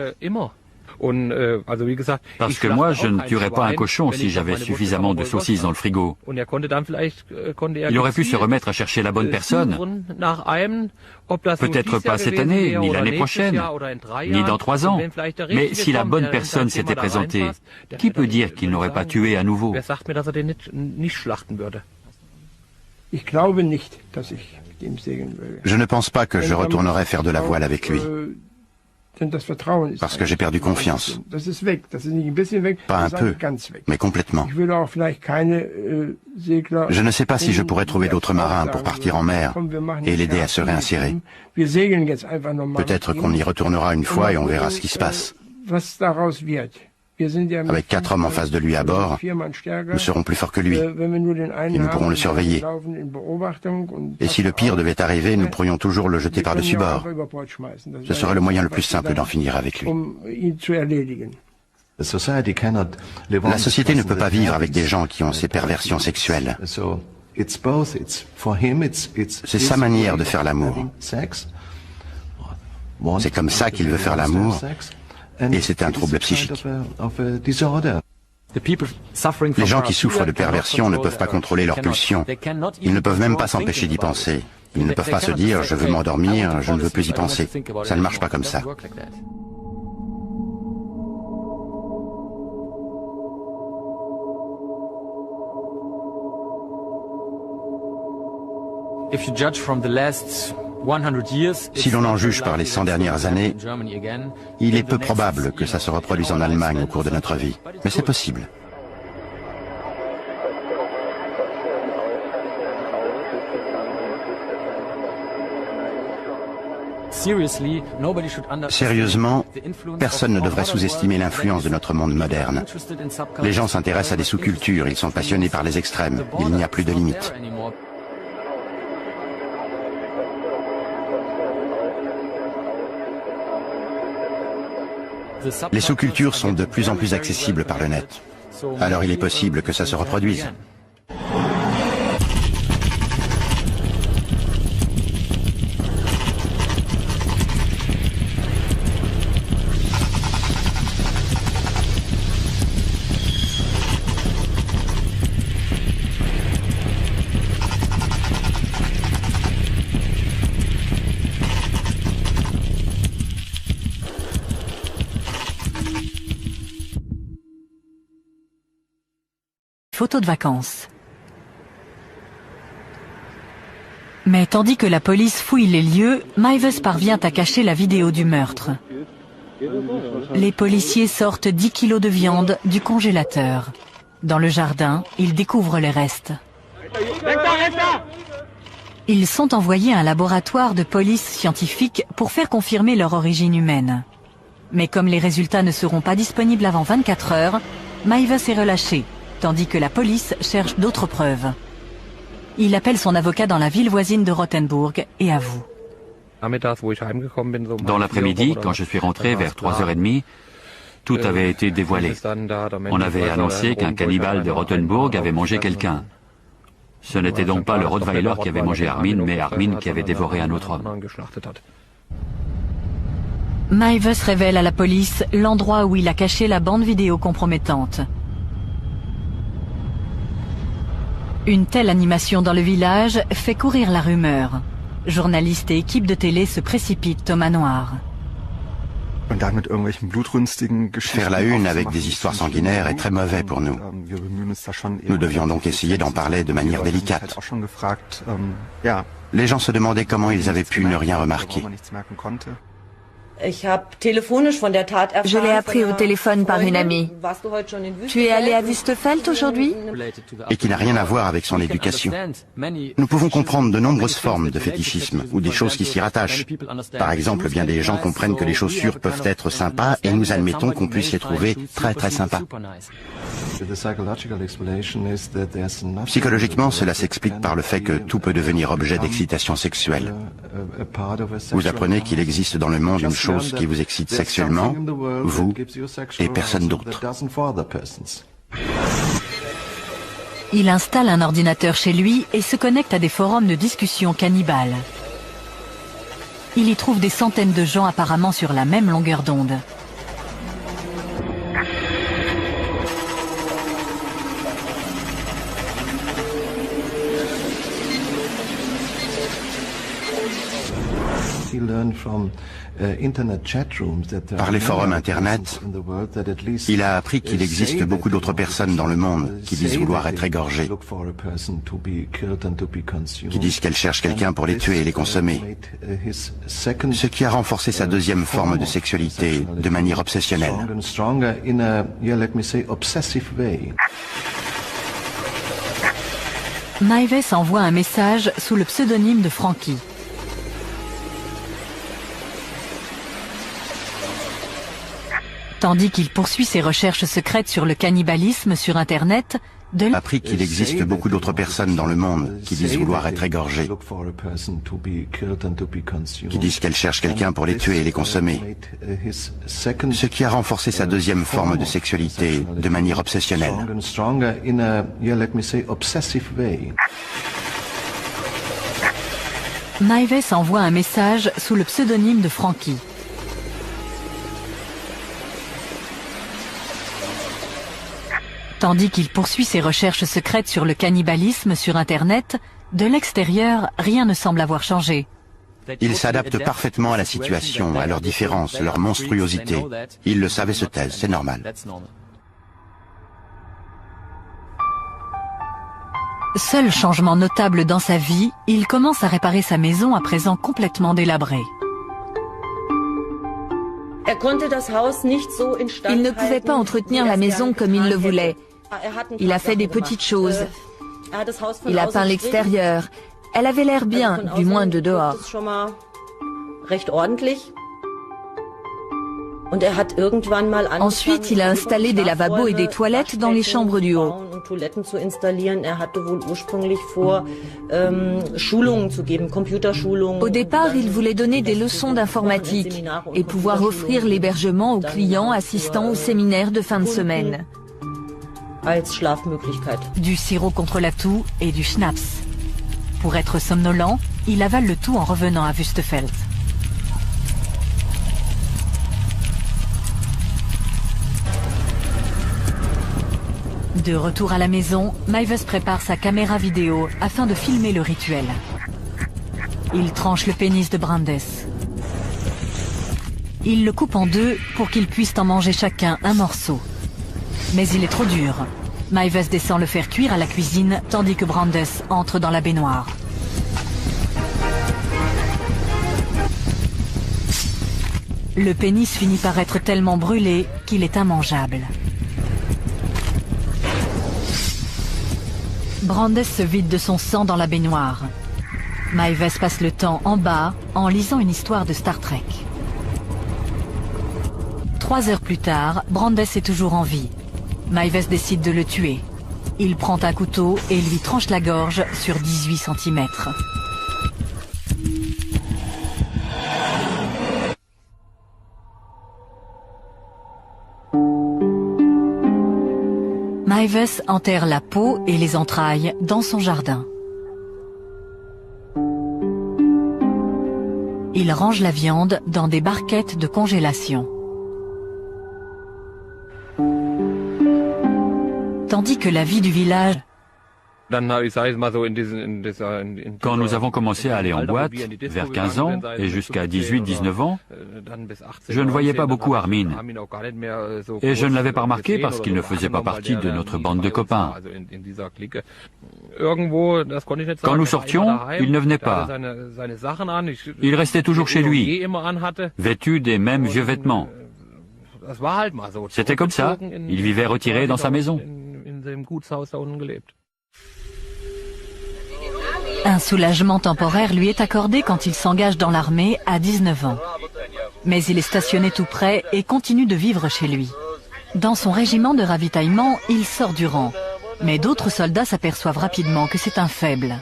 D: Parce que moi, je ne tuerais pas un cochon si j'avais suffisamment de saucisses dans le frigo. Il aurait pu se remettre à chercher la bonne personne. Peut-être pas cette année, ni l'année prochaine, ni dans 3 ans. Mais si la bonne personne s'était présentée, qui peut dire qu'il n'aurait pas tué à nouveau?
C: Je ne pense pas que je retournerai faire de la voile avec lui. Parce que j'ai perdu confiance. Pas un peu, mais complètement. Je ne sais pas si je pourrais trouver d'autres marins pour partir en mer et l'aider à se réinsérer. Peut-être qu'on y retournera une fois et on verra ce qui se passe. Avec 4 hommes en face de lui à bord, nous serons plus forts que lui et nous pourrons le surveiller. Et si le pire devait arriver, nous pourrions toujours le jeter par-dessus bord. Ce serait le moyen le plus simple d'en finir avec lui. La société ne peut pas vivre avec des gens qui ont ces perversions sexuelles. C'est sa manière de faire l'amour. C'est comme ça qu'il veut faire l'amour. Et c'est un trouble psychique. Les gens qui souffrent de perversion ne peuvent pas contrôler leurs pulsions. Ils ne peuvent même pas s'empêcher d'y penser. Ils ne peuvent pas se dire « je veux m'endormir, je ne veux plus y penser ». Ça ne marche pas comme ça. Si l'on en juge par les 100 dernières années, il est peu probable que ça se reproduise en Allemagne au cours de notre vie. Mais c'est possible. Sérieusement, personne ne devrait sous-estimer l'influence de notre monde moderne. Les gens s'intéressent à des sous-cultures, ils sont passionnés par les extrêmes. Il n'y a plus de limites. Les sous-cultures sont de plus en plus accessibles par le net. Alors il est possible que ça se reproduise.
A: Photos de vacances. Mais tandis que la police fouille les lieux, Maives parvient à cacher la vidéo du meurtre. Les policiers sortent 10 kilos de viande du congélateur. Dans le jardin, ils découvrent les restes. Ils sont envoyés à un laboratoire de police scientifique pour faire confirmer leur origine humaine. Mais comme les résultats ne seront pas disponibles avant 24 heures, Maives est relâché, tandis que la police cherche d'autres preuves. Il appelle son avocat dans la ville voisine de Rothenburg et avoue.
D: Dans l'après-midi, quand je suis rentré vers 3h30, tout avait été dévoilé. On avait annoncé qu'un cannibale de Rothenburg avait mangé quelqu'un. Ce n'était donc pas le Rottweiler qui avait mangé Armin, mais Armin qui avait dévoré un autre homme.
A: Maives révèle à la police l'endroit où il a caché la bande vidéo compromettante. Une telle animation dans le village fait courir la rumeur. Journalistes et équipes de télé se précipitent au manoir.
C: Faire la une avec des histoires sanguinaires est très mauvais pour nous. Nous devions donc essayer d'en parler de manière délicate. Les gens se demandaient comment ils avaient pu ne rien remarquer.
B: Je l'ai appris au téléphone par une amie. Tu es allé à Wüstefeld aujourd'hui?
C: Et qui n'a rien à voir avec son éducation. Nous pouvons comprendre de nombreuses formes de fétichisme ou des choses qui s'y rattachent. Par exemple, bien des gens comprennent que les chaussures peuvent être sympas et nous admettons qu'on puisse les trouver très très sympas. Psychologiquement, cela s'explique par le fait que tout peut devenir objet d'excitation sexuelle. Vous apprenez qu'il existe dans le monde une chose qui vous excite sexuellement, vous et personne d'autre.
A: Il installe un ordinateur chez lui et se connecte à des forums de discussion cannibales. Il y trouve des centaines de gens apparemment sur la même longueur d'onde.
C: Par les forums Internet, il a appris qu'il existe beaucoup d'autres personnes dans le monde qui disent vouloir être égorgées, qui disent qu'elles cherchent quelqu'un pour les tuer et les consommer, ce qui a renforcé sa deuxième forme de sexualité de manière obsessionnelle.
A: Maives envoie un message sous le pseudonyme de Frankie. Tandis qu'il poursuit ses recherches secrètes sur le cannibalisme sur Internet,
C: a appris qu'il existe beaucoup d'autres personnes dans le monde qui disent vouloir être égorgées, qui disent qu'elles cherchent quelqu'un pour les tuer et les consommer, ce qui a renforcé sa deuxième forme de sexualité de manière obsessionnelle.
A: Maives envoie un message sous le pseudonyme de Frankie. Tandis qu'il poursuit ses recherches secrètes sur le cannibalisme sur Internet, de l'extérieur, rien ne semble avoir changé.
C: Ils s'adaptent parfaitement à la situation, à leurs différences, leur monstruosité. Ils le savent et se taisent, c'est normal.
A: Seul changement notable dans sa vie, il commence à réparer sa maison à présent complètement délabrée.
B: Il ne pouvait pas entretenir la maison comme il le voulait. Il a fait des petites choses. Il a peint l'extérieur. Elle avait l'air bien, du moins de dehors. Ensuite, il a installé des lavabos et des toilettes dans les chambres du haut. Au départ, il voulait donner des leçons d'informatique et pouvoir offrir l'hébergement aux clients assistant au séminaire de fin de semaine.
A: Du sirop contre la toux et du schnapps. Pour être somnolent, il avale le tout en revenant à Wüstefeld. De retour à la maison, Maives prépare sa caméra vidéo afin de filmer le rituel. Il tranche le pénis de Brandes. Il le coupe en deux pour qu'ils puissent en manger chacun un morceau. Mais il est trop dur. Maives descend le faire cuire à la cuisine tandis que Brandes entre dans la baignoire. Le pénis finit par être tellement brûlé qu'il est immangeable. Brandes se vide de son sang dans la baignoire. Maives passe le temps en bas en lisant une histoire de Star Trek. 3 heures plus tard, Brandes est toujours en vie. Maives décide de le tuer. Il prend un couteau et lui tranche la gorge sur 18 cm. Maives enterre la peau et les entrailles dans son jardin. Il range la viande dans des barquettes de congélation. Tandis que la vie du village
D: Quand nous avons commencé à aller en boîte, vers 15 ans et jusqu'à 18-19 ans, je ne voyais pas beaucoup Armin. Et je ne l'avais pas remarqué parce qu'il ne faisait pas partie de notre bande de copains. Quand nous sortions, il ne venait pas. Il restait toujours chez lui, vêtu des mêmes vieux vêtements. C'était comme ça, il vivait retiré dans sa maison.
A: Un soulagement temporaire lui est accordé quand il s'engage dans l'armée à 19 ans. Mais il est stationné tout près et continue de vivre chez lui. Dans son régiment de ravitaillement, il sort du rang. Mais d'autres soldats s'aperçoivent rapidement que c'est un faible.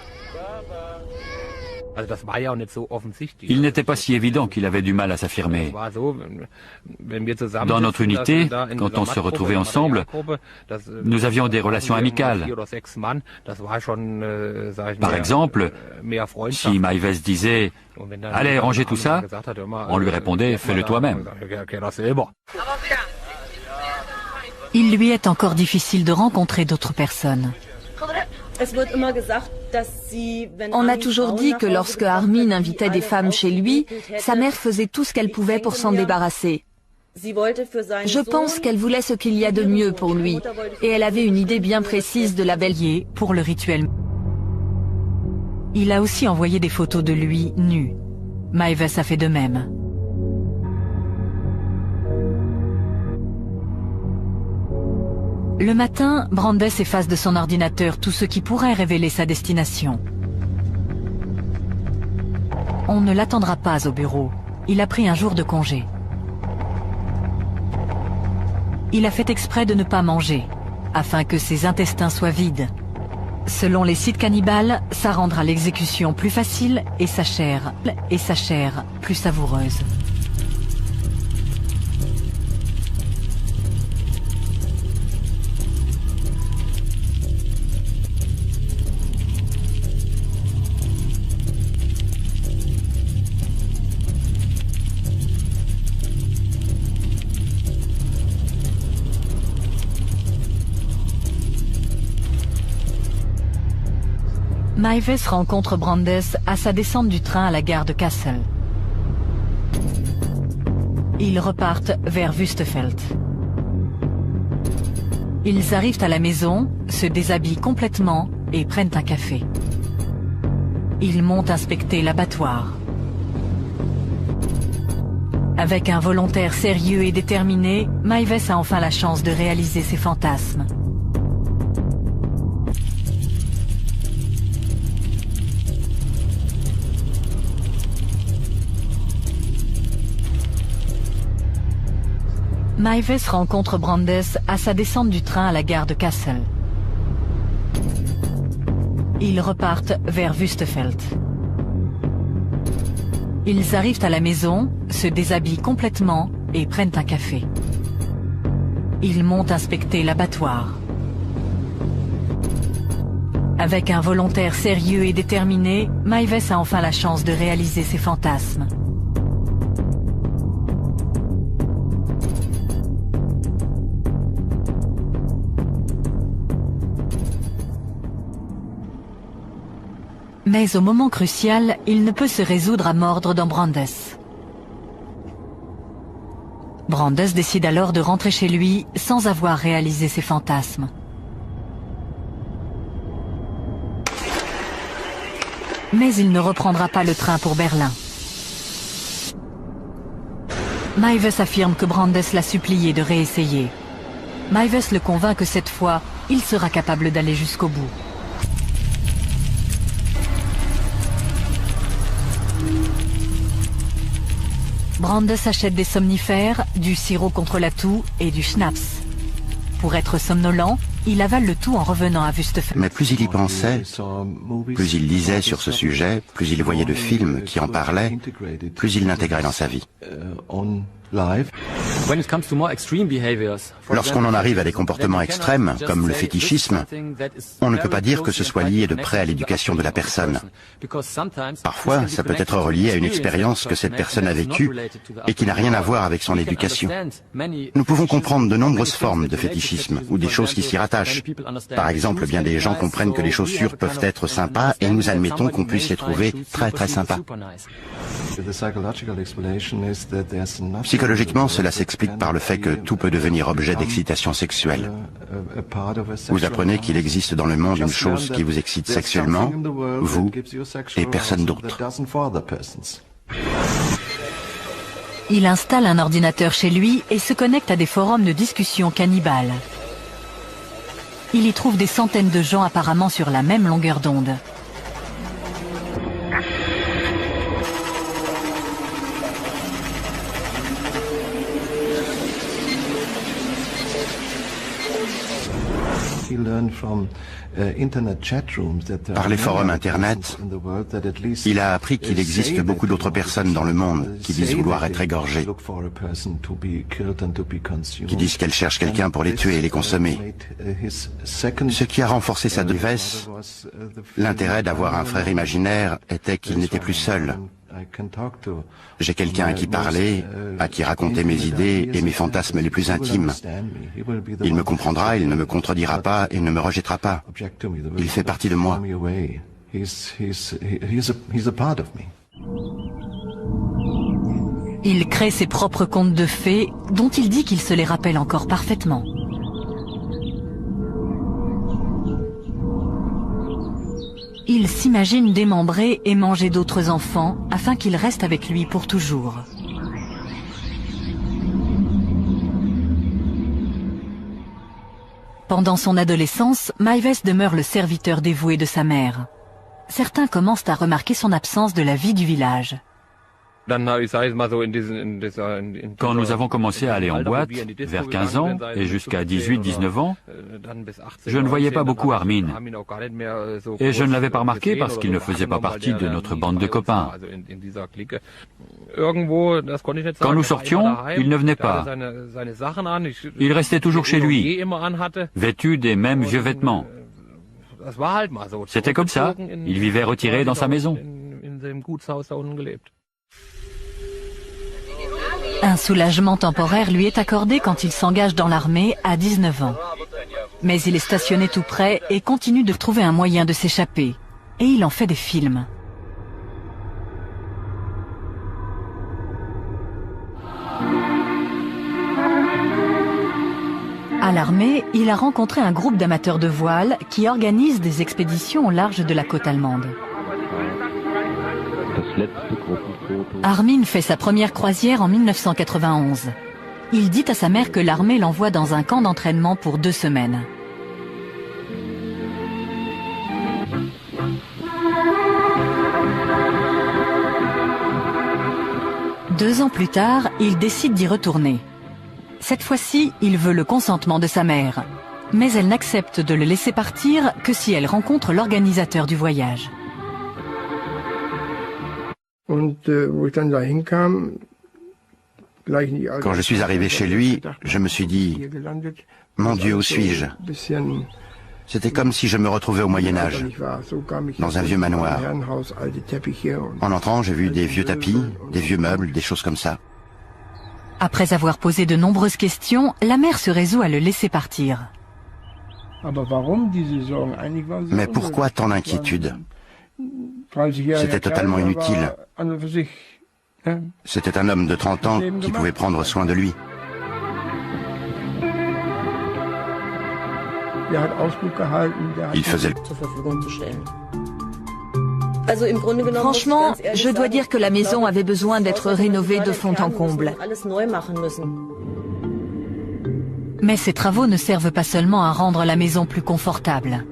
D: Il n'était pas si évident qu'il avait du mal à s'affirmer. Dans notre unité, quand on se retrouvait ensemble, nous avions des relations amicales. Par exemple, si Maives disait « Allez, rangez tout ça », on lui répondait « Fais-le toi-même ».
A: Il lui est encore difficile de rencontrer d'autres personnes.
B: On a toujours dit que lorsque Armin invitait des femmes chez lui, sa mère faisait tout ce qu'elle pouvait pour s'en débarrasser. Je pense qu'elle voulait ce qu'il y a de mieux pour lui, et elle avait une idée bien précise de la belle-vie
A: pour le rituel. Il a aussi envoyé des photos de lui nu. Maives a fait de même. Le matin, Brandes efface de son ordinateur tout ce qui pourrait révéler sa destination. On ne l'attendra pas au bureau. Il a pris un jour de congé. Il a fait exprès de ne pas manger, afin que ses intestins soient vides. Selon les sites cannibales, ça rendra l'exécution plus facile et sa chair plus savoureuse. Maives rencontre Brandes à sa descente du train à la gare de Kassel. Ils repartent vers Wüstefeld. Ils arrivent à la maison, se déshabillent complètement et prennent un café. Ils montent inspecter l'abattoir. Avec un volontaire sérieux et déterminé, Maives a enfin la chance de réaliser ses fantasmes. Maives rencontre Brandes à sa descente du train à la gare de Kassel. Ils repartent vers Wüstefeld. Ils arrivent à la maison, se déshabillent complètement et prennent un café. Ils montent inspecter l'abattoir. Avec un volontaire sérieux et déterminé, Maives a enfin la chance de réaliser ses fantasmes. Mais au moment crucial, il ne peut se résoudre à mordre dans Brandes. Brandes décide alors de rentrer chez lui sans avoir réalisé ses fantasmes. Mais il ne reprendra pas le train pour Berlin. Maives affirme que Brandes l'a supplié de réessayer. Maives le convainc que cette fois, il sera capable d'aller jusqu'au bout. Brandes achète des somnifères, du sirop contre la toux et du schnapps. Pour être somnolent, il avale le tout en revenant à Wüstefeld.
C: Mais plus il y pensait, plus il lisait sur ce sujet, plus il voyait de films qui en parlaient, plus il l'intégrait dans sa vie. Lorsqu'on en arrive à des comportements extrêmes, comme le fétichisme, on ne peut pas dire que ce soit lié de près à l'éducation de la personne. Parfois, ça peut être relié à une expérience que cette personne a vécue et qui n'a rien à voir avec son éducation. Nous pouvons comprendre de nombreuses formes de fétichisme ou des choses qui s'y rattachent. Par exemple, bien des gens comprennent que les chaussures peuvent être sympas et nous admettons qu'on puisse les trouver très très sympas. Psychologiquement, cela s'explique par le fait que tout peut devenir objet d'excitation sexuelle. Vous apprenez qu'il existe dans le monde une chose qui vous excite sexuellement, vous et personne d'autre.
A: Il installe un ordinateur chez lui et se connecte à des forums de discussion cannibales. Il y trouve des centaines de gens apparemment sur la même longueur d'onde.
C: Par les forums Internet, il a appris qu'il existe beaucoup d'autres personnes dans le monde qui disent vouloir être égorgées, qui disent qu'elles cherchent quelqu'un pour les tuer et les consommer. Ce qui a renforcé sa détresse, l'intérêt d'avoir un frère imaginaire était qu'il n'était plus seul. J'ai quelqu'un à qui parler, à qui raconter mes idées et mes fantasmes les plus intimes. Il me comprendra, il ne me contredira pas et ne me rejettera pas. Il fait partie de moi.
A: Il crée ses propres contes de fées, dont il dit qu'il se les rappelle encore parfaitement. Il s'imagine démembrer et manger d'autres enfants afin qu'ils restent avec lui pour toujours. Pendant son adolescence, Meiwes demeure le serviteur dévoué de sa mère. Certains commencent à remarquer son absence de la vie du village.
D: Quand nous avons commencé à aller en boîte, vers 15 ans et jusqu'à 18-19 ans, je ne voyais pas beaucoup Armin. Et je ne l'avais pas remarqué parce qu'il ne faisait pas partie de notre bande de copains. Quand nous sortions, il ne venait pas. Il restait toujours chez lui, vêtu des mêmes vieux vêtements. C'était comme ça, il vivait retiré dans sa maison.
A: Un soulagement temporaire lui est accordé quand il s'engage dans l'armée à 19 ans. Mais il est stationné tout près et continue de trouver un moyen de s'échapper. Et il en fait des films. À l'armée, il a rencontré un groupe d'amateurs de voile qui organise des expéditions au large de la côte allemande. Armin fait sa première croisière en 1991. Il dit à sa mère que l'armée l'envoie dans un camp d'entraînement pour 2 semaines. Deux ans plus tard, il décide d'y retourner. Cette fois-ci, il veut le consentement de sa mère. Mais elle n'accepte de le laisser partir que si elle rencontre l'organisateur du voyage.
C: Quand je suis arrivé chez lui, je me suis dit, mon Dieu, où suis-je? C'était comme si je me retrouvais au Moyen-Âge, dans un vieux manoir. En entrant, j'ai vu des vieux tapis, des vieux meubles, des choses comme ça.
A: Après avoir posé de nombreuses questions, la mère se résout à le laisser partir.
C: Mais pourquoi tant d'inquiétude? C'était totalement inutile. C'était un homme de 30 ans qui pouvait prendre soin de lui. Il faisait
B: Franchement, je dois dire que la maison avait besoin d'être rénovée de fond en comble.
A: Mais ces travaux ne servent pas seulement à rendre la maison plus confortable.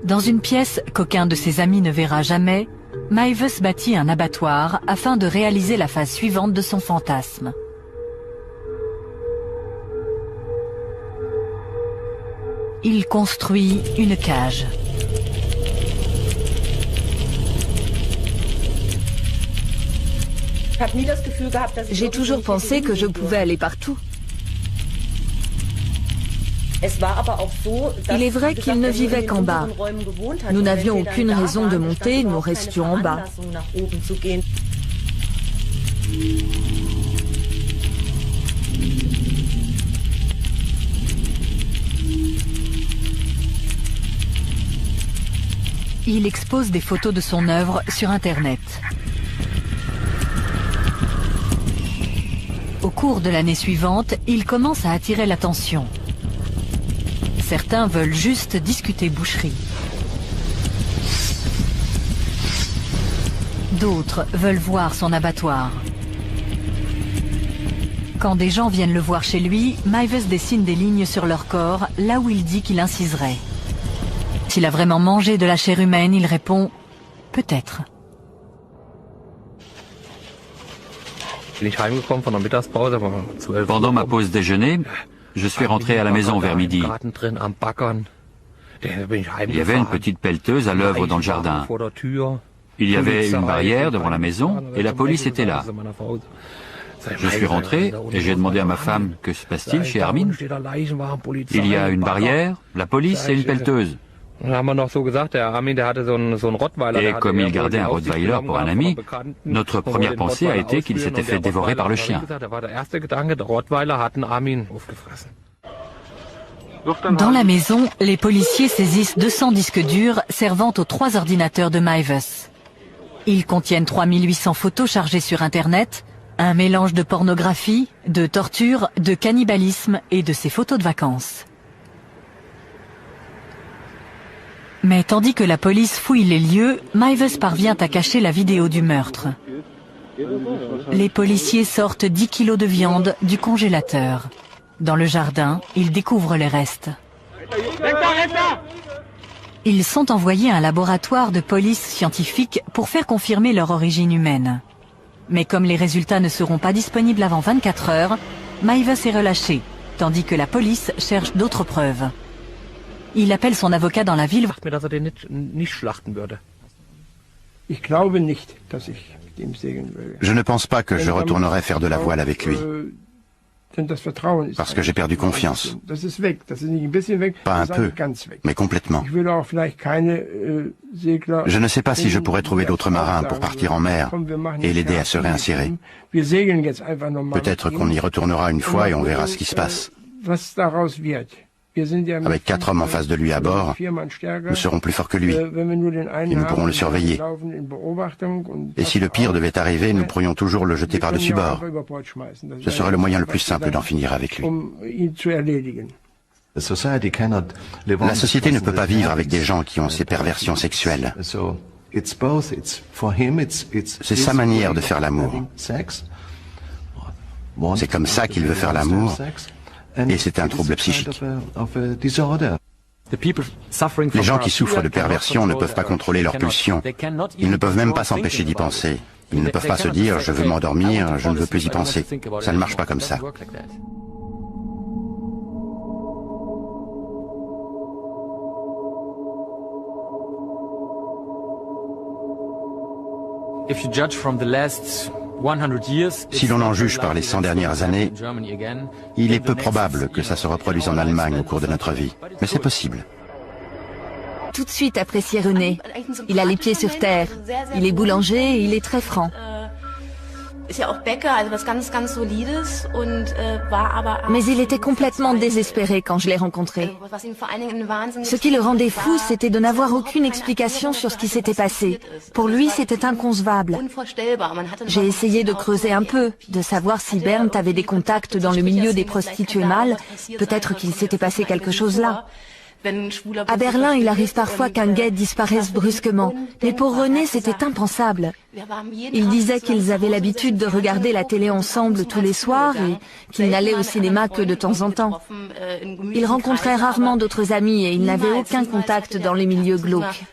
A: Dans une pièce qu'aucun de ses amis ne verra jamais, Meiwes bâtit un abattoir afin de réaliser la phase suivante de son fantasme. Il construit une cage.
B: J'ai toujours pensé que je pouvais aller partout. Il est vrai qu'il ne vivait qu'en bas. Nous n'avions aucune raison de monter, nous restions en bas.
A: Il expose des photos de son œuvre sur Internet. Au cours de l'année suivante, il commence à attirer l'attention. Certains veulent juste discuter boucherie. D'autres veulent voir son abattoir. Quand des gens viennent le voir chez lui, Meiwes dessine des lignes sur leur corps, là où il dit qu'il inciserait. S'il a vraiment mangé de la chair humaine, il répond « peut-être ».
D: Pendant ma pause déjeuner, je suis rentré à la maison vers midi. Il y avait une petite pelleteuse à l'œuvre dans le jardin. Il y avait une barrière devant la maison et la police était là. Je suis rentré et j'ai demandé à ma femme « Que se passe-t-il chez Armin ?» Il y a une barrière, la police et une pelleteuse. Et comme il gardait un Rottweiler pour un ami, notre première pensée a été qu'il s'était fait dévorer par le chien.
A: Dans la maison, les policiers saisissent 200 disques durs servant aux 3 ordinateurs de Meiwes. Ils contiennent 3800 photos chargées sur Internet, un mélange de pornographie, de torture, de cannibalisme et de ses photos de vacances. Mais tandis que la police fouille les lieux, Meiwes parvient à cacher la vidéo du meurtre. Les policiers sortent 10 kilos de viande du congélateur. Dans le jardin, ils découvrent les restes. Ils sont envoyés à un laboratoire de police scientifique pour faire confirmer leur origine humaine. Mais comme les résultats ne seront pas disponibles avant 24 heures, Meiwes est relâché, tandis que la police cherche d'autres preuves. Il appelle son avocat dans la ville.
C: Je ne pense pas que je retournerai faire de la voile avec lui. Parce que j'ai perdu confiance. Pas un peu, mais complètement. Je ne sais pas si je pourrais trouver d'autres marins pour partir en mer et l'aider à se réinsérer. Peut-être qu'on y retournera une fois et on verra ce qui se passe. Avec 4 hommes en face de lui à bord, nous serons plus forts que lui et nous pourrons le surveiller. Et si le pire devait arriver, nous pourrions toujours le jeter par-dessus bord. Ce serait le moyen le plus simple d'en finir avec lui. La société ne peut pas vivre avec des gens qui ont ces perversions sexuelles. C'est sa manière de faire l'amour. C'est comme ça qu'il veut faire l'amour. Et c'est un trouble psychique. Les gens qui souffrent de perversion ne peuvent pas contrôler leurs pulsions. Ils ne peuvent même pas s'empêcher d'y penser. Ils ne peuvent pas se dire « je veux m'endormir, je ne veux plus y penser ». Ça ne marche pas comme ça. Si l'on en juge par les 100 dernières années, il est peu probable que ça se reproduise en Allemagne au cours de notre vie. Mais c'est possible.
B: Tout de suite apprécié René. Il a les pieds sur terre. Il est boulanger et il est très franc. Mais il était complètement désespéré quand je l'ai rencontré. Ce qui le rendait fou, c'était de n'avoir aucune explication sur ce qui s'était passé. Pour lui, c'était inconcevable. J'ai essayé de creuser un peu, de savoir si Bernd avait des contacts dans le milieu des prostituées mâles. Peut-être qu'il s'était passé quelque chose là. À Berlin, il arrive parfois qu'un gay disparaisse brusquement. Mais pour René, c'était impensable. Il disait qu'ils avaient l'habitude de regarder la télé ensemble tous les soirs et qu'ils n'allaient au cinéma que de temps en temps. Il rencontrait rarement d'autres amis et il n'avait aucun contact dans les milieux glauques.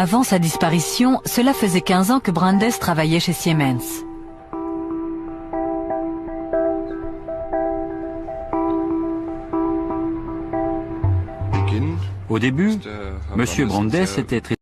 A: Avant sa disparition, cela faisait 15 ans que Brandes travaillait chez Siemens.
D: Au début, M. Brandes était très